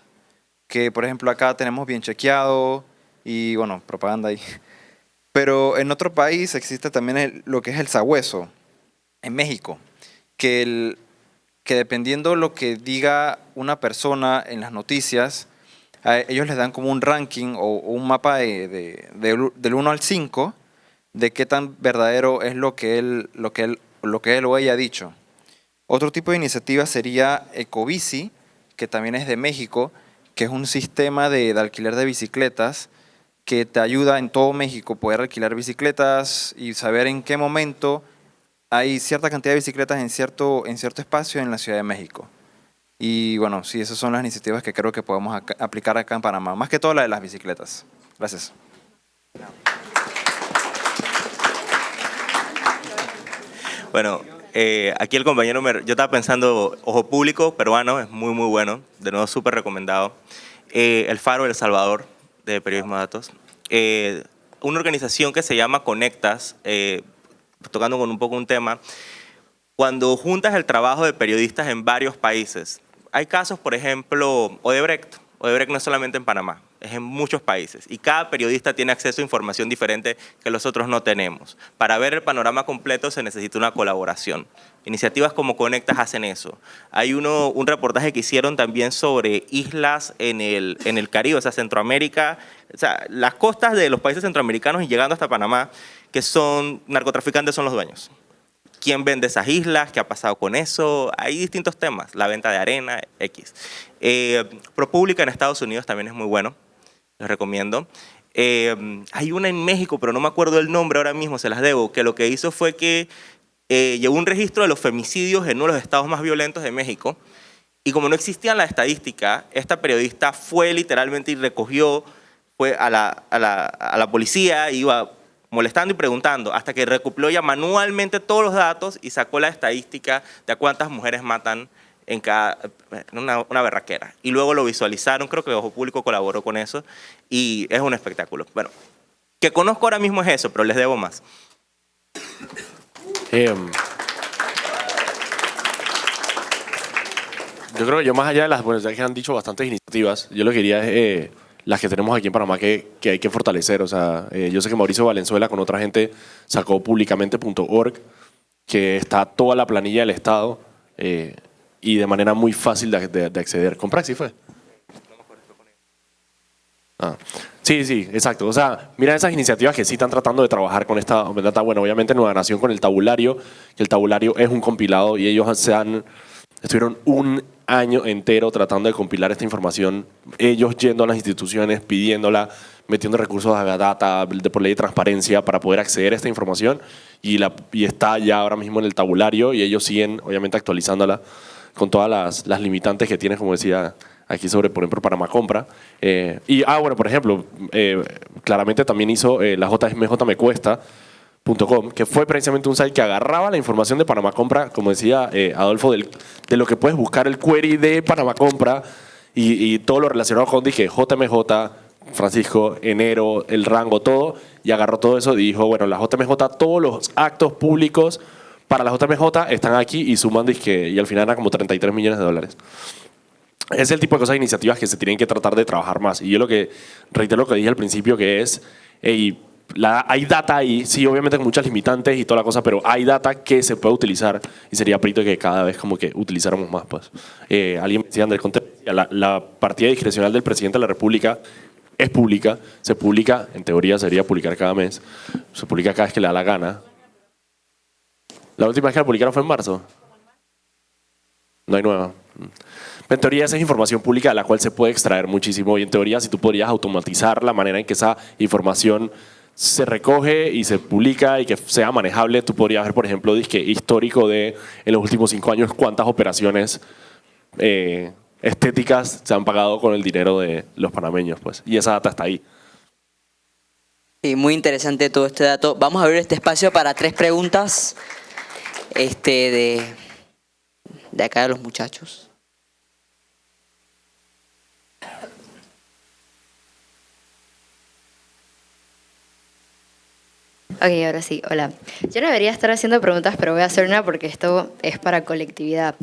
que por ejemplo acá tenemos Bien Chequeado y bueno, propaganda ahí. Pero en otro país existe también lo que es el sabueso, en México, que dependiendo lo que diga una persona en las noticias, ellos les dan como un ranking o un mapa del 1 al 5 de qué tan verdadero es lo que él o ella ha dicho. Otro tipo de iniciativa sería Ecobici, que también es de México, que es un sistema de alquiler de bicicletas que te ayuda en todo México poder alquilar bicicletas y saber en qué momento hay cierta cantidad de bicicletas en cierto espacio en la Ciudad de México. Y bueno, sí, esas son las iniciativas que creo que podemos aplicar acá en Panamá, más que todo la de las bicicletas. Gracias. Bueno, aquí el compañero, yo estaba pensando, Ojo Público peruano, es muy bueno, de nuevo súper recomendado. El Faro de El Salvador, de periodismo de datos. Una organización que se llama Conectas, tocando con un poco un tema, cuando juntas el trabajo de periodistas en varios países. Hay casos, por ejemplo, Odebrecht. Odebrecht no es solamente en Panamá, es en muchos países. Y cada periodista tiene acceso a información diferente que los otros no tenemos. Para ver el panorama completo se necesita una colaboración. Iniciativas como Conectas hacen eso. Hay un reportaje que hicieron también sobre islas en el Caribe, o sea, Centroamérica, o sea, las costas de los países centroamericanos y llegando hasta Panamá, que son narcotraficantes, son los dueños. ¿Quién vende esas islas? ¿Qué ha pasado con eso? Hay distintos temas. La venta de arena, X. ProPublica en Estados Unidos también es muy bueno. Les recomiendo. Hay una en México, pero no me acuerdo el nombre ahora mismo, se las debo, que lo que hizo fue que llevó un registro de los femicidios en uno de los estados más violentos de México. Y como no existía la estadística, esta periodista fue literalmente y recogió fue a la policía, iba molestando y preguntando, hasta que recopiló ya manualmente todos los datos y sacó la estadística de a cuántas mujeres matan en una berraquera. Y luego lo visualizaron, creo que Ojo Público colaboró con eso, y es un espectáculo. Bueno, que conozco ahora mismo es eso, pero les debo más. Yo creo que yo más allá de las, bueno, ya que han dicho bastantes iniciativas, yo lo que quería es las que tenemos aquí en Panamá que hay que fortalecer. O sea, yo sé que Mauricio Valenzuela con otra gente sacó públicamente.org, que está toda la planilla del Estado y de manera muy fácil de acceder. ¿Con Praxis fue? Sí, exacto. O sea, mira esas iniciativas que sí están tratando de trabajar con esta Open Data. Bueno, obviamente Nueva Nación con el tabulario, que el tabulario es un compilado y ellos estuvieron un año entero tratando de compilar esta información, ellos yendo a las instituciones, pidiéndola, metiendo recursos a la data por ley de transparencia para poder acceder a esta información y está ya ahora mismo en el tabulario y ellos siguen obviamente actualizándola con todas las limitantes que tiene, como decía aquí sobre, por ejemplo, Panamá Compra. Bueno, por ejemplo, claramente también hizo la JMJmecuesta.com, que fue precisamente un site que agarraba la información de Panamá Compra, como decía Adolfo, de lo que puedes buscar el query de Panamá Compra y todo lo relacionado con, dije, JMJ, Francisco, enero, el rango, todo, y agarró todo eso y dijo, bueno, la JMJ, todos los actos públicos para la JMJ están aquí y suman, dizque, y al final era como 33 millones de dólares. Es el tipo de cosas, iniciativas que se tienen que tratar de trabajar más. Y yo reitero lo que dije al principio, que es, hay data ahí, sí, obviamente con muchas limitantes y toda la cosa, pero hay data que se puede utilizar y sería perito que cada vez como que utilizáramos más. Pues. Alguien me decía, Andrés Conte, la partida discrecional del presidente de la República es pública, se publica, en teoría sería publicar cada mes, se publica cada vez que le da la gana. La última vez que la publicaron fue en marzo. No hay nueva. En teoría esa es información pública de la cual se puede extraer muchísimo y en teoría si tú podrías automatizar la manera en que esa información se recoge y se publica y que sea manejable, tú podrías ver, por ejemplo, histórico de en los últimos 5 años cuántas operaciones estéticas se han pagado con el dinero de los panameños, pues, y esa data está ahí. Sí, muy interesante todo este dato. Vamos a abrir este espacio para 3 preguntas de acá de los muchachos. Ok, ahora sí, hola. Yo no debería estar haciendo preguntas, pero voy a hacer una porque esto es para colectividad.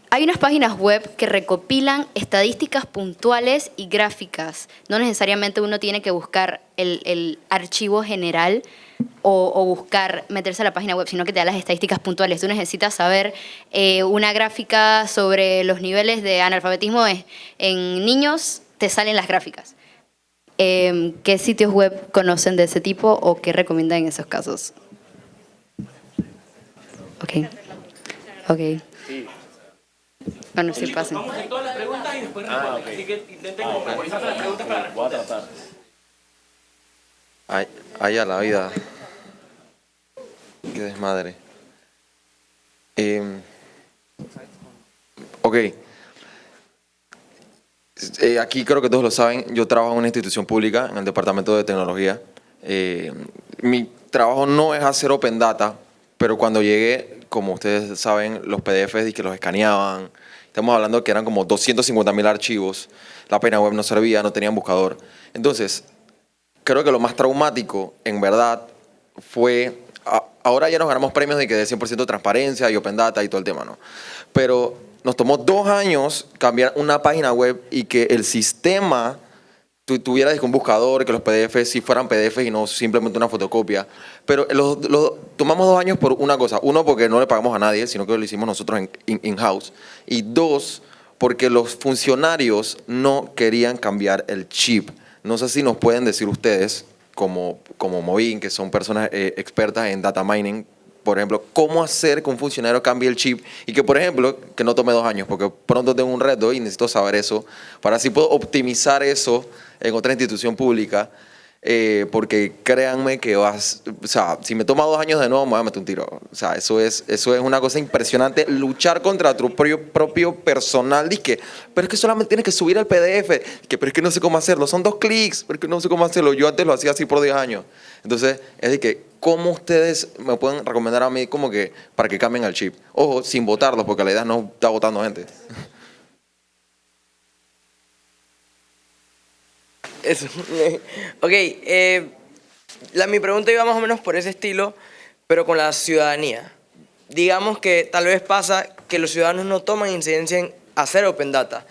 Hay unas páginas web que recopilan estadísticas puntuales y gráficas. No necesariamente uno tiene que buscar el archivo general o buscar meterse a la página web, sino que te da las estadísticas puntuales. Tú necesitas saber una gráfica sobre los niveles de analfabetismo en niños, te salen las gráficas. ¿Qué sitios web conocen de ese tipo o qué recomiendan en esos casos? Ok. Bueno, sí, pasen. Vamos con todas las preguntas y después responden. Así que intenten memorizar las preguntas para responder. Voy a tratar. Ay, a la vida. Qué desmadre. Ok. Aquí creo que todos lo saben, yo trabajo en una institución pública, en el departamento de tecnología. Mi trabajo no es hacer open data, pero cuando llegué, como ustedes saben, los PDFs y que los escaneaban, estamos hablando que eran como 250.000 archivos, la página web no servía, no tenían buscador. Entonces, creo que lo más traumático, en verdad, fue, ahora ya nos ganamos premios de que de 100% transparencia y open data y todo el tema, ¿no? Pero nos tomó 2 años cambiar una página web y que el sistema tuviera un buscador, que los PDFs sí fueran PDFs y no simplemente una fotocopia. Pero tomamos 2 años por una cosa. 1, porque no le pagamos a nadie, sino que lo hicimos nosotros in-house. Y 2, porque los funcionarios no querían cambiar el chip. No sé si nos pueden decir ustedes, como Movin, que son personas expertas en data mining, por ejemplo, cómo hacer que un funcionario cambie el chip y que, por ejemplo, que no tome 2 años, porque pronto tengo un reto y necesito saber eso, para así puedo optimizar eso en otra institución pública. porque créanme que o sea, si me toma 2 años de nuevo me voy a meter un tiro. O sea, eso es una cosa impresionante, luchar contra tu propio personal, dizque, pero es que solamente tienes que subir el PDF, que pero es que no sé cómo hacerlo, son 2 clics, pero es que no sé cómo hacerlo, yo antes lo hacía así por 10 años. Entonces, es de que, ¿cómo ustedes me pueden recomendar a mí como que para que cambien al chip? Ojo, sin votarlos, porque la idea no está votando gente. Eso. Ok, mi pregunta iba más o menos por ese estilo, pero con la ciudadanía. Digamos que tal vez pasa que los ciudadanos no toman incidencia en hacer Open Data.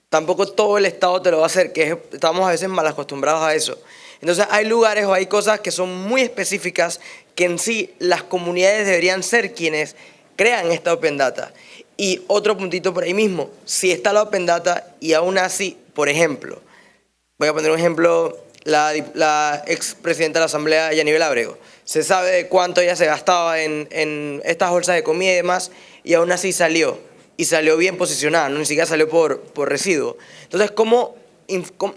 Tampoco todo el Estado te lo va a hacer, estamos a veces mal acostumbrados a eso. Entonces hay lugares o hay cosas que son muy específicas que en sí las comunidades deberían ser quienes crean esta Open Data. Y otro puntito por ahí mismo, si está la Open Data y aún así, por ejemplo, voy a poner un ejemplo, la expresidenta de la Asamblea, Yanibel Ábrego. Se sabe de cuánto ella se gastaba en estas bolsas de comida y demás, y aún así salió. Y salió bien posicionada, ¿no? Ni siquiera salió por residuo. Entonces, ¿cómo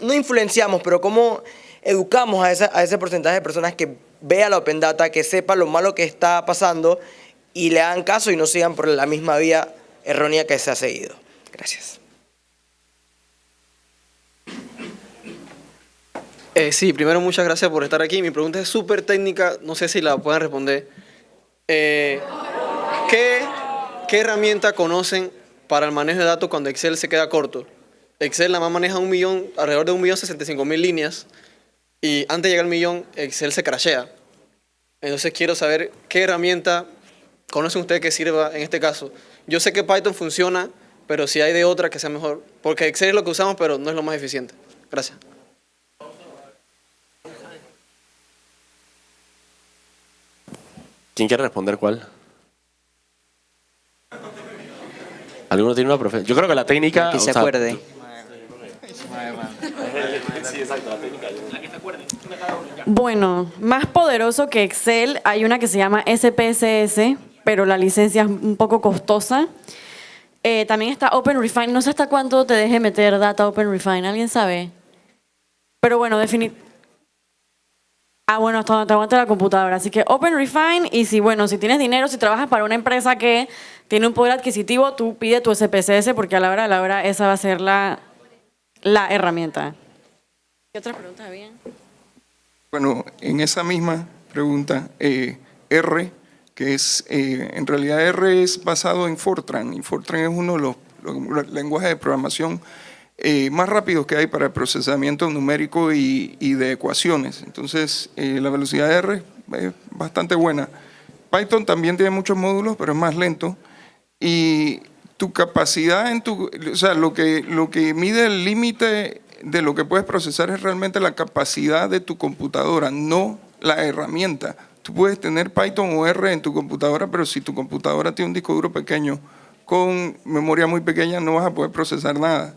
no influenciamos, pero cómo educamos a ese porcentaje de personas que vea la Open Data, que sepa lo malo que está pasando y le hagan caso y no sigan por la misma vía errónea que se ha seguido? Gracias. Sí, primero muchas gracias por estar aquí. Mi pregunta es súper técnica, no sé si la pueden responder. ¿Qué herramienta conocen para el manejo de datos cuando Excel se queda corto? Excel nada más maneja alrededor de 1.065.000 líneas y antes de llegar al millón Excel se crashea. Entonces quiero saber qué herramienta conocen ustedes que sirva en este caso. Yo sé que Python funciona, pero si hay de otra que sea mejor, porque Excel es lo que usamos, pero no es lo más eficiente. Gracias. ¿Quién quiere responder cuál? ¿Alguno tiene una preferencia? Yo creo que la técnica... Que se acuerde. Sí, exacto, la técnica. Bueno, más poderoso que Excel, hay una que se llama SPSS, pero la licencia es un poco costosa. También está OpenRefine, no sé hasta cuánto te deje meter data OpenRefine, ¿alguien sabe? Pero bueno, definitivamente... bueno, hasta donde te aguante la computadora. Así que OpenRefine, y si tienes dinero, si trabajas para una empresa que tiene un poder adquisitivo, tú pide tu SPSS porque a la hora de la hora esa va a ser la herramienta. ¿Qué otras preguntas había? Bueno, en esa misma pregunta, R, que es, en realidad R es basado en Fortran, y Fortran es uno de los lenguajes de programación más rápidos que hay para el procesamiento numérico y de ecuaciones. Entonces, la velocidad de R es bastante buena. Python también tiene muchos módulos, pero es más lento. Y tu capacidad o sea, lo que mide el límite de lo que puedes procesar es realmente la capacidad de tu computadora, no la herramienta. Tú puedes tener Python o R en tu computadora, pero si tu computadora tiene un disco duro pequeño con memoria muy pequeña, no vas a poder procesar nada.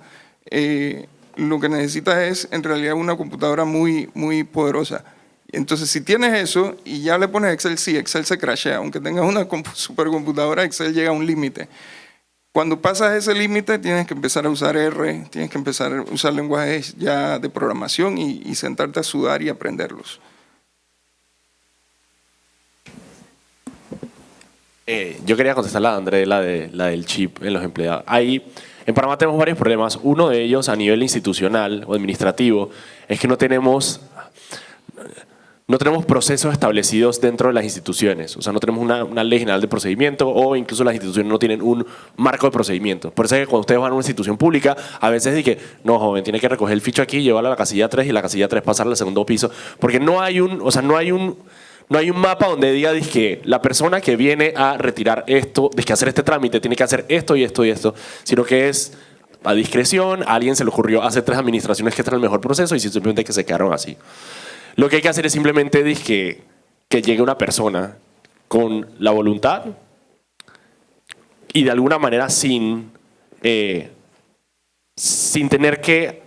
Lo que necesitas es en realidad una computadora muy, muy poderosa. Entonces, si tienes eso y ya le pones Excel, sí, Excel se crashea. Aunque tengas una supercomputadora, Excel llega a un límite. Cuando pasas ese límite, tienes que empezar a usar R, tienes que empezar a usar lenguajes ya de programación y sentarte a sudar y aprenderlos. Yo quería contestarle a André la del chip en los empleados. En Panamá tenemos varios problemas. Uno de ellos a nivel institucional o administrativo es que no tenemos procesos establecidos dentro de las instituciones. O sea, no tenemos una ley general de procedimiento o incluso las instituciones no tienen un marco de procedimiento. Por eso es que cuando ustedes van a una institución pública, a veces dicen que, no, joven, tiene que recoger el ficho aquí, llevarlo a la casilla 3 y la casilla 3 pasarla al segundo piso. Porque no hay un mapa donde diga que la persona que viene a retirar esto, que hacer este trámite, tiene que hacer esto y esto y esto, sino que es a discreción, a alguien se le ocurrió hacer 3 administraciones que están en el mejor proceso y simplemente que se quedaron así. Lo que hay que hacer es simplemente que llegue una persona con la voluntad y de alguna manera sin tener que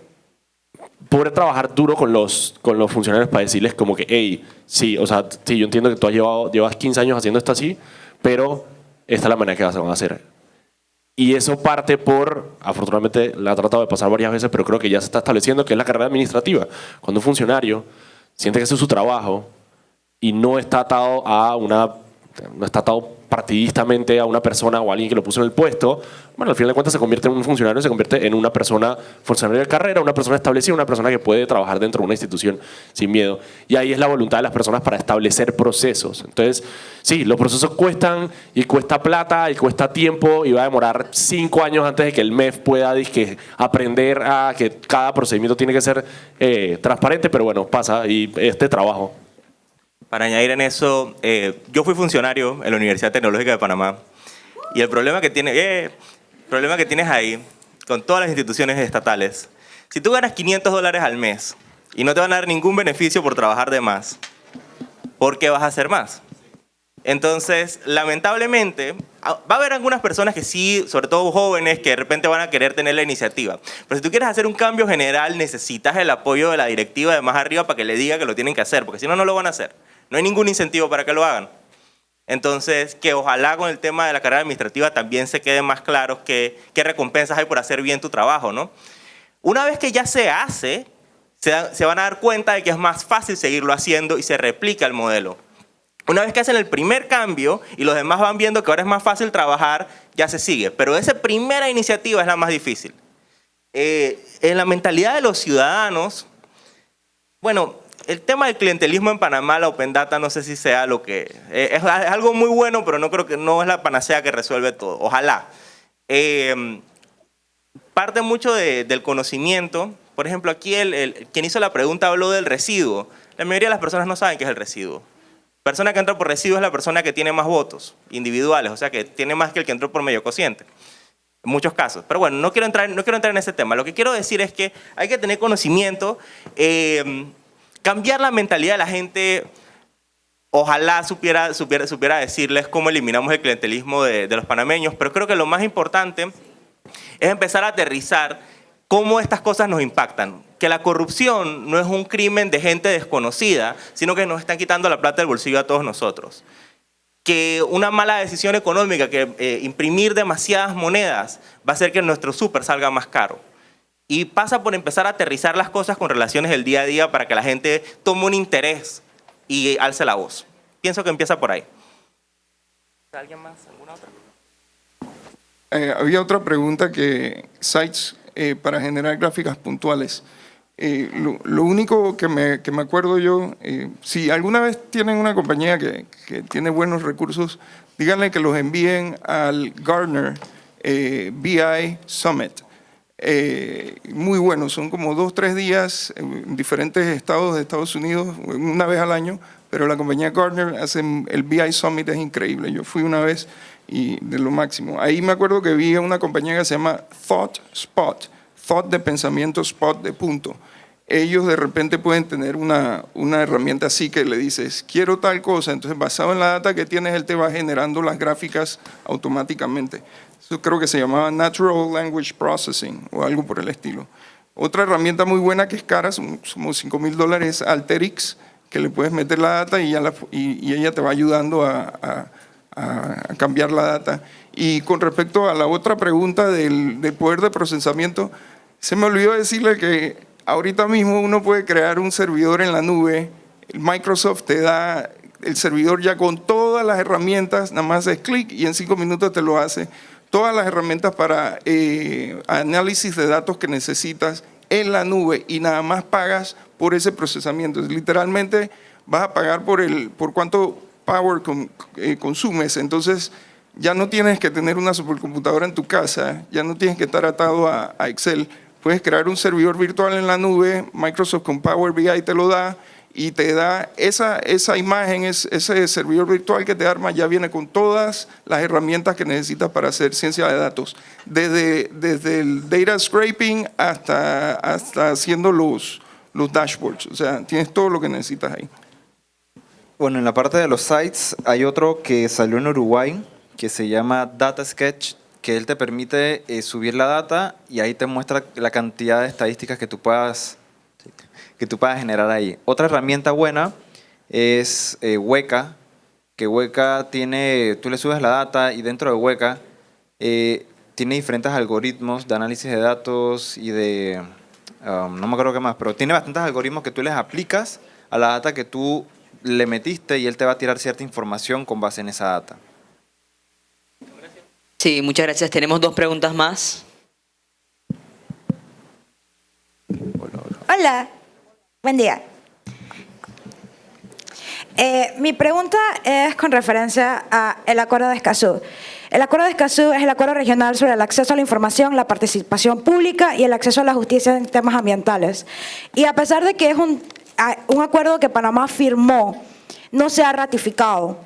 poder trabajar duro con los funcionarios para decirles como que, hey, sí, o sea, sí, yo entiendo que tú llevas 15 años haciendo esto así, pero esta es la manera que van a hacer. Y eso parte afortunadamente la ha tratado de pasar varias veces, pero creo que ya se está estableciendo que es la carrera administrativa. Cuando un funcionario siente que ese es su trabajo y no está atado no está atado partidistamente a una persona o a alguien que lo puso en el puesto, bueno, al final de cuentas se convierte en un funcionario, se convierte en una persona funcionario de carrera, una persona establecida, una persona que puede trabajar dentro de una institución sin miedo. Y ahí es la voluntad de las personas para establecer procesos. Entonces, sí, los procesos cuestan y cuesta plata y cuesta tiempo y va a demorar 5 años antes de que el MEF pueda aprender a que cada procedimiento tiene que ser transparente, pero bueno, pasa y trabajo. Para añadir en eso, yo fui funcionario en la Universidad Tecnológica de Panamá y el problema que tienes ahí con todas las instituciones estatales, si tú ganas $500 al mes y no te van a dar ningún beneficio por trabajar de más, ¿por qué vas a hacer más? Entonces, lamentablemente, va a haber algunas personas que sí, sobre todo jóvenes, que de repente van a querer tener la iniciativa. Pero si tú quieres hacer un cambio general, necesitas el apoyo de la directiva de más arriba para que le diga que lo tienen que hacer, porque si no, no lo van a hacer. No hay ningún incentivo para que lo hagan. Entonces, que ojalá con el tema de la carrera administrativa también se quede más claro qué recompensas hay por hacer bien tu trabajo, ¿no? Una vez que ya se hace, se van a dar cuenta de que es más fácil seguirlo haciendo y se replica el modelo. Una vez que hacen el primer cambio y los demás van viendo que ahora es más fácil trabajar, ya se sigue. Pero esa primera iniciativa es la más difícil. En la mentalidad de los ciudadanos, bueno, el tema del clientelismo en Panamá, la Open Data, no sé si sea lo que... es algo muy bueno, pero no es la panacea que resuelve todo. Ojalá. Parte mucho del conocimiento. Por ejemplo, aquí quien hizo la pregunta habló del residuo. La mayoría de las personas no saben qué es el residuo. La persona que entra por residuo es la persona que tiene más votos individuales, o sea, que tiene más que el que entró por medio cociente. En muchos casos. Pero bueno, no quiero entrar en ese tema. Lo que quiero decir es que hay que tener conocimiento, cambiar la mentalidad de la gente. Ojalá supiera decirles cómo eliminamos el clientelismo de los panameños, pero creo que lo más importante es empezar a aterrizar cómo estas cosas nos impactan. Que la corrupción no es un crimen de gente desconocida, sino que nos están quitando la plata del bolsillo a todos nosotros. Que una mala decisión económica, que imprimir demasiadas monedas, va a hacer que nuestro súper salga más caro. Y pasa por empezar a aterrizar las cosas con relaciones del día a día para que la gente tome un interés y alce la voz. Pienso que empieza por ahí. ¿Alguien más? ¿Alguna otra? Había otra pregunta que sites para generar gráficas puntuales. Lo único que me acuerdo yo, si alguna vez tienen una compañía que tiene buenos recursos, díganle que los envíen al Gartner BI Summit. Muy buenos, son como 2-3 días en diferentes estados de Estados Unidos, una vez al año, pero la compañía Gartner hace el BI Summit, es increíble. Yo fui una vez y de lo máximo. Ahí me acuerdo que vi una compañía que se llama ThoughtSpot, Thought de pensamiento, Spot de punto. Ellos de repente pueden tener una herramienta así que le dices, quiero tal cosa, entonces basado en la data que tienes, él te va generando las gráficas automáticamente. Eso creo que se llamaba Natural Language Processing o algo por el estilo. Otra herramienta muy buena que es cara, como $5,000, es Alteryx, que le puedes meter la data y ella te va ayudando a cambiar la data. Y con respecto a la otra pregunta del poder de procesamiento, se me olvidó decirle que ahorita mismo uno puede crear un servidor en la nube. Microsoft te da el servidor ya con todas las herramientas, nada más es clic y en 5 minutos te lo hace. Todas las herramientas para análisis de datos que necesitas en la nube y nada más pagas por ese procesamiento. Literalmente vas a pagar por cuánto power consumes. Entonces ya no tienes que tener una supercomputadora en tu casa, ya no tienes que estar atado a Excel. Puedes crear un servidor virtual en la nube, Microsoft con Power BI te lo da y te da esa imagen, ese servidor virtual que te arma, ya viene con todas las herramientas que necesitas para hacer ciencia de datos. Desde el data scraping hasta haciendo los dashboards. O sea, tienes todo lo que necesitas ahí. Bueno, en la parte de los sites hay otro que salió en Uruguay que se llama Data Sketch, que él te permite subir la data y ahí te muestra la cantidad de estadísticas que tú puedas generar ahí. Otra herramienta buena es Weka, que Weka tú le subes la data y dentro de Weka tiene diferentes algoritmos de análisis de datos y de, no me acuerdo qué más, pero tiene bastantes algoritmos que tú les aplicas a la data que tú le metiste y él te va a tirar cierta información con base en esa data. Sí, muchas gracias. Tenemos 2 preguntas más. Hola, buen día. Mi pregunta es con referencia al Acuerdo de Escazú. El Acuerdo de Escazú es el acuerdo regional sobre el acceso a la información, la participación pública y el acceso a la justicia en temas ambientales. Y a pesar de que es un acuerdo que Panamá firmó, no se ha ratificado.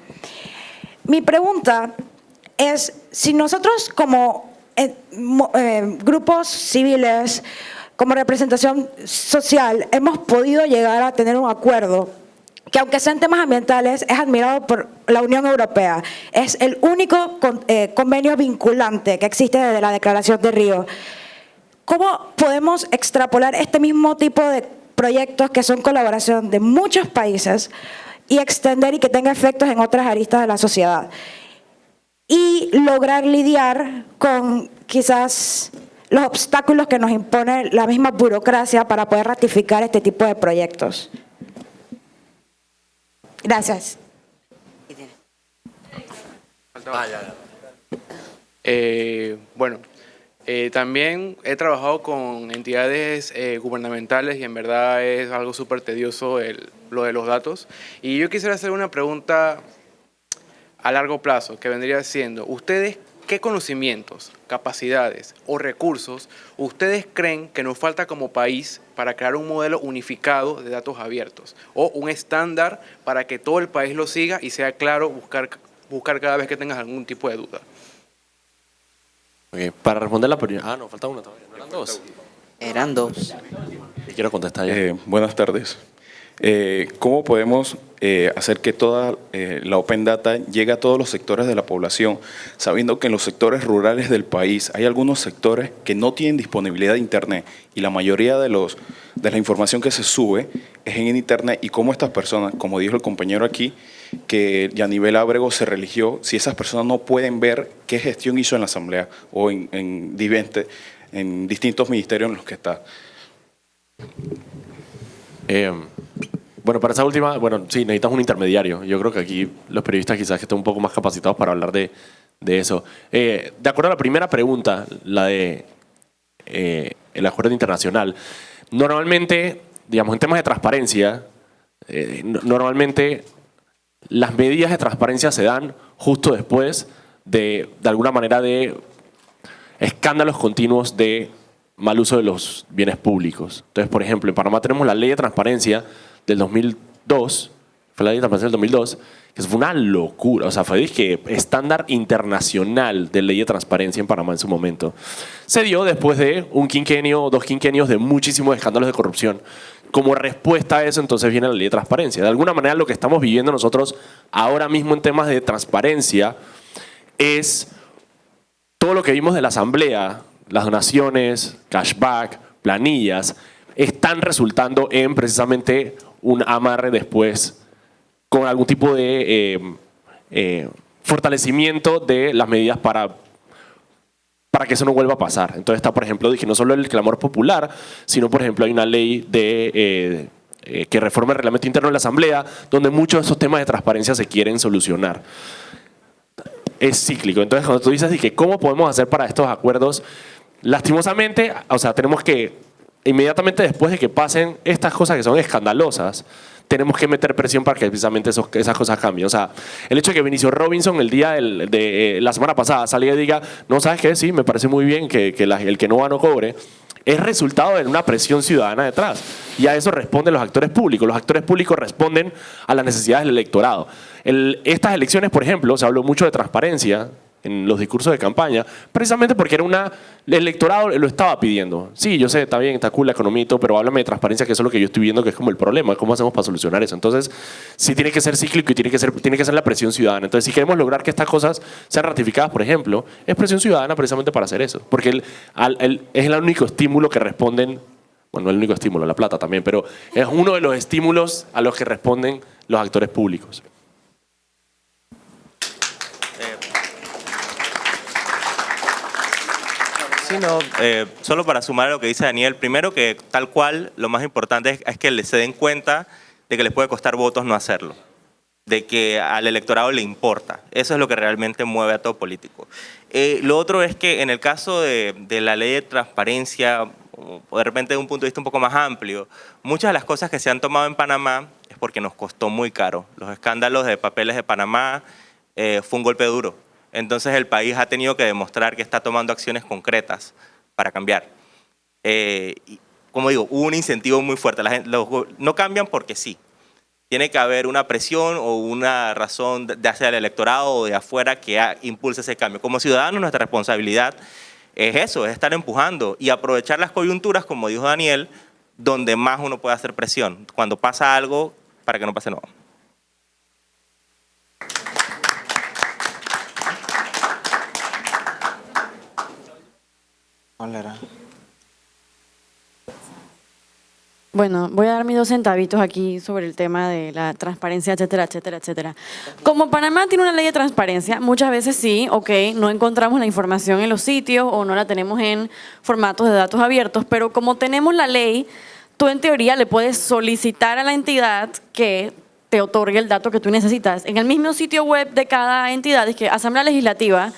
Mi pregunta es, si nosotros como grupos civiles, como representación social, hemos podido llegar a tener un acuerdo que, aunque sean temas ambientales, es admirado por la Unión Europea. Es el único convenio vinculante que existe desde la Declaración de Río. ¿Cómo podemos extrapolar este mismo tipo de proyectos que son colaboración de muchos países y extender y que tenga efectos en otras aristas de la sociedad? Y lograr lidiar con quizás los obstáculos que nos impone la misma burocracia para poder ratificar este tipo de proyectos. Gracias. También he trabajado con entidades gubernamentales y en verdad es algo súper tedioso lo de los datos. Y yo quisiera hacer una pregunta a largo plazo, que vendría siendo, ¿ustedes qué conocimientos, capacidades o recursos ustedes creen que nos falta como país para crear un modelo unificado de datos abiertos o un estándar para que todo el país lo siga y sea claro buscar cada vez que tengas algún tipo de duda? Okay, para responder la primera... no, falta una todavía. ¿No eran 2? Eran 2. Y quiero contestar ya. Buenas tardes. ¿Cómo podemos hacer que toda la Open Data llegue a todos los sectores de la población, sabiendo que en los sectores rurales del país hay algunos sectores que no tienen disponibilidad de Internet y la mayoría de la información que se sube es en Internet, y cómo estas personas, como dijo el compañero aquí, que Yanivel Ábrego se religió, si esas personas no pueden ver qué gestión hizo en la Asamblea o en distintos ministerios en los que está? Bueno, para esa última, sí, necesitas un intermediario. Yo creo que aquí los periodistas quizás que estén un poco más capacitados para hablar de eso. De acuerdo a la primera pregunta, la de el acuerdo internacional, normalmente, digamos, en temas de transparencia, normalmente las medidas de transparencia se dan justo después de alguna manera, de escándalos continuos de mal uso de los bienes públicos. Entonces, por ejemplo, en Panamá tenemos la ley de transparencia del 2002, fue la ley de transparencia del 2002, que fue una locura, o sea, fue estándar internacional de ley de transparencia en Panamá en su momento. Se dio después de un quinquenio, 2 quinquenios de muchísimos escándalos de corrupción. Como respuesta a eso, entonces viene la ley de transparencia. De alguna manera, lo que estamos viviendo nosotros ahora mismo en temas de transparencia es todo lo que vimos de la Asamblea, las donaciones, cashback, planillas, están resultando en precisamente un amarre después con algún tipo de fortalecimiento de las medidas para que eso no vuelva a pasar. Entonces está, por ejemplo, dije, no solo el clamor popular, sino, por ejemplo, hay una ley que reforma el reglamento interno de la Asamblea, donde muchos de esos temas de transparencia se quieren solucionar. Es cíclico. Entonces, cuando tú dices que cómo podemos hacer para estos acuerdos, lastimosamente, o sea, tenemos que, inmediatamente después de que pasen estas cosas que son escandalosas, tenemos que meter presión para que precisamente esas cosas cambien. O sea, el hecho de que Vinicio Robinson el día de la semana pasada salga y diga, no, ¿sabes qué? Sí, me parece muy bien que el que no va no cobre, es resultado de una presión ciudadana detrás. Y a eso responden los actores públicos. Los actores públicos responden a las necesidades del electorado. Estas elecciones, por ejemplo, se habló mucho de transparencia en los discursos de campaña, precisamente porque el electorado lo estaba pidiendo. Sí, yo sé, está bien, está cool la economía y todo, pero háblame de transparencia, que eso es lo que yo estoy viendo que es como el problema. ¿Cómo hacemos para solucionar eso? Entonces, sí tiene que ser cíclico y tiene que ser la presión ciudadana. Entonces, si queremos lograr que estas cosas sean ratificadas, por ejemplo, es presión ciudadana precisamente para hacer eso. Porque es el único estímulo que responden, bueno, no el único estímulo, la plata también, pero es uno de los estímulos a los que responden los actores públicos. Solo para sumar a lo que dice Daniel, primero que tal cual, lo más importante es que se den cuenta de que les puede costar votos no hacerlo, de que al electorado le importa. Eso es lo que realmente mueve a todo político. Lo otro es que en el caso de la ley de transparencia, o de repente de un punto de vista un poco más amplio, muchas de las cosas que se han tomado en Panamá es porque nos costó muy caro. Los escándalos de papeles de Panamá fue un golpe duro. Entonces el país ha tenido que demostrar que está tomando acciones concretas para cambiar. Y, como digo, hubo un incentivo muy fuerte. No cambian porque sí. Tiene que haber una presión o una razón de hacia el electorado o de afuera que impulse ese cambio. Como ciudadanos, nuestra responsabilidad es eso, es estar empujando y aprovechar las coyunturas, como dijo Daniel, donde más uno puede hacer presión. Cuando pasa algo, para que no pase nada. Hola. Bueno, voy a dar mis 2 centavitos aquí sobre el tema de la transparencia, etcétera, etcétera, etcétera. Como Panamá tiene una ley de transparencia, muchas veces sí, no encontramos la información en los sitios o no la tenemos en formatos de datos abiertos, pero como tenemos la ley, tú en teoría le puedes solicitar a la entidad que te otorgue el dato que tú necesitas. En el mismo sitio web de cada entidad, es que Asamblea Legislativa,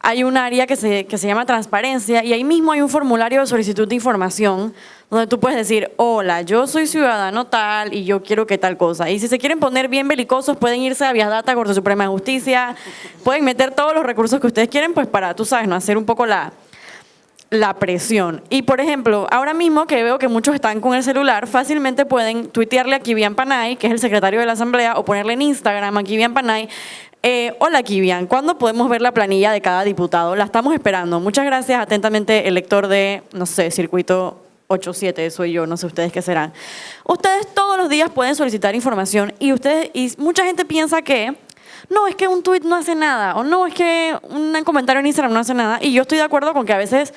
hay un área que se llama transparencia y ahí mismo hay un formulario de solicitud de información donde tú puedes decir, hola, yo soy ciudadano tal y yo quiero que tal cosa. Y si se quieren poner bien belicosos, pueden irse a Viasdata, Corte Suprema de Justicia, pueden meter todos los recursos que ustedes quieren, pues para, tú sabes, no hacer un poco la presión. Y por ejemplo, ahora mismo que veo que muchos están con el celular, fácilmente pueden tuitearle a Kivian Panay, que es el secretario de la Asamblea, o ponerle en Instagram a Kivian Panay, hola Kivian, ¿cuándo podemos ver la planilla de cada diputado? La estamos esperando. Muchas gracias, atentamente, el lector de, no sé, Circuito 87, soy yo, no sé ustedes qué serán. Ustedes todos los días pueden solicitar información y mucha gente piensa que no, es que un tuit no hace nada, o no, es que un comentario en Instagram no hace nada, y yo estoy de acuerdo con que a veces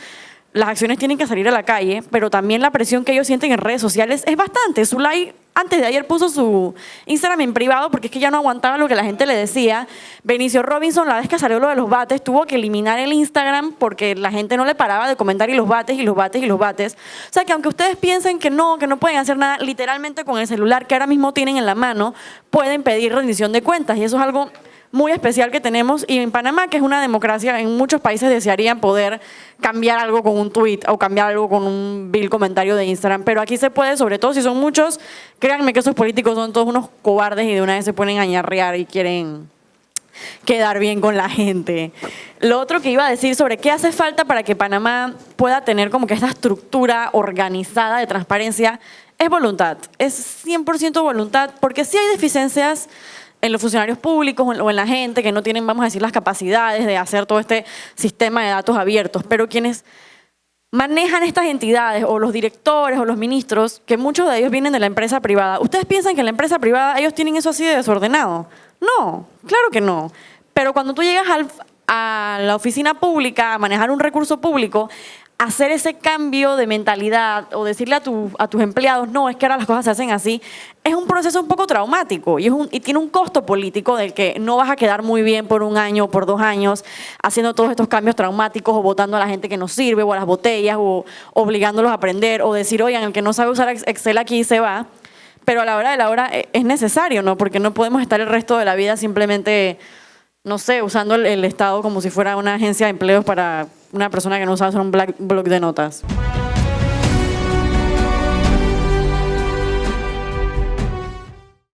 las acciones tienen que salir a la calle, pero también la presión que ellos sienten en redes sociales es bastante. Zulay antes de ayer puso su Instagram en privado porque es que ya no aguantaba lo que la gente le decía. Benicio Robinson, la vez que salió lo de los bates, tuvo que eliminar el Instagram porque la gente no le paraba de comentar y los bates y los bates y los bates. O sea que aunque ustedes piensen que no pueden hacer nada, literalmente con el celular que ahora mismo tienen en la mano, pueden pedir rendición de cuentas y eso es algo muy especial que tenemos, y en Panamá, que es una democracia, en muchos países desearían poder cambiar algo con un tweet o cambiar algo con un vil comentario de Instagram, pero aquí se puede, sobre todo si son muchos. Créanme que esos políticos son todos unos cobardes y de una vez se ponen a ñarrear y quieren quedar bien con la gente. Lo otro que iba a decir sobre qué hace falta para que Panamá pueda tener como que esta estructura organizada de transparencia es voluntad, es 100% voluntad, porque sí hay deficiencias en los funcionarios públicos o en la gente que no tienen, vamos a decir, las capacidades de hacer todo este sistema de datos abiertos, pero quienes manejan estas entidades o los directores o los ministros, que muchos de ellos vienen de la empresa privada, ¿ustedes piensan que en la empresa privada ellos tienen eso así de desordenado? No, claro que no. Pero cuando tú llegas a la oficina pública a manejar un recurso público, hacer ese cambio de mentalidad o decirle a tus empleados, no, es que ahora las cosas se hacen así, es un proceso un poco traumático y tiene un costo político del que no vas a quedar muy bien por 1 año o por 2 años haciendo todos estos cambios traumáticos o votando a la gente que no sirve o a las botellas o obligándolos a aprender o decir, oigan, el que no sabe usar Excel aquí se va, pero a la hora de la hora es necesario, ¿no? Porque no podemos estar el resto de la vida simplemente, no sé, usando el Estado como si fuera una agencia de empleos para una persona que no sabe hacer un blog de notas.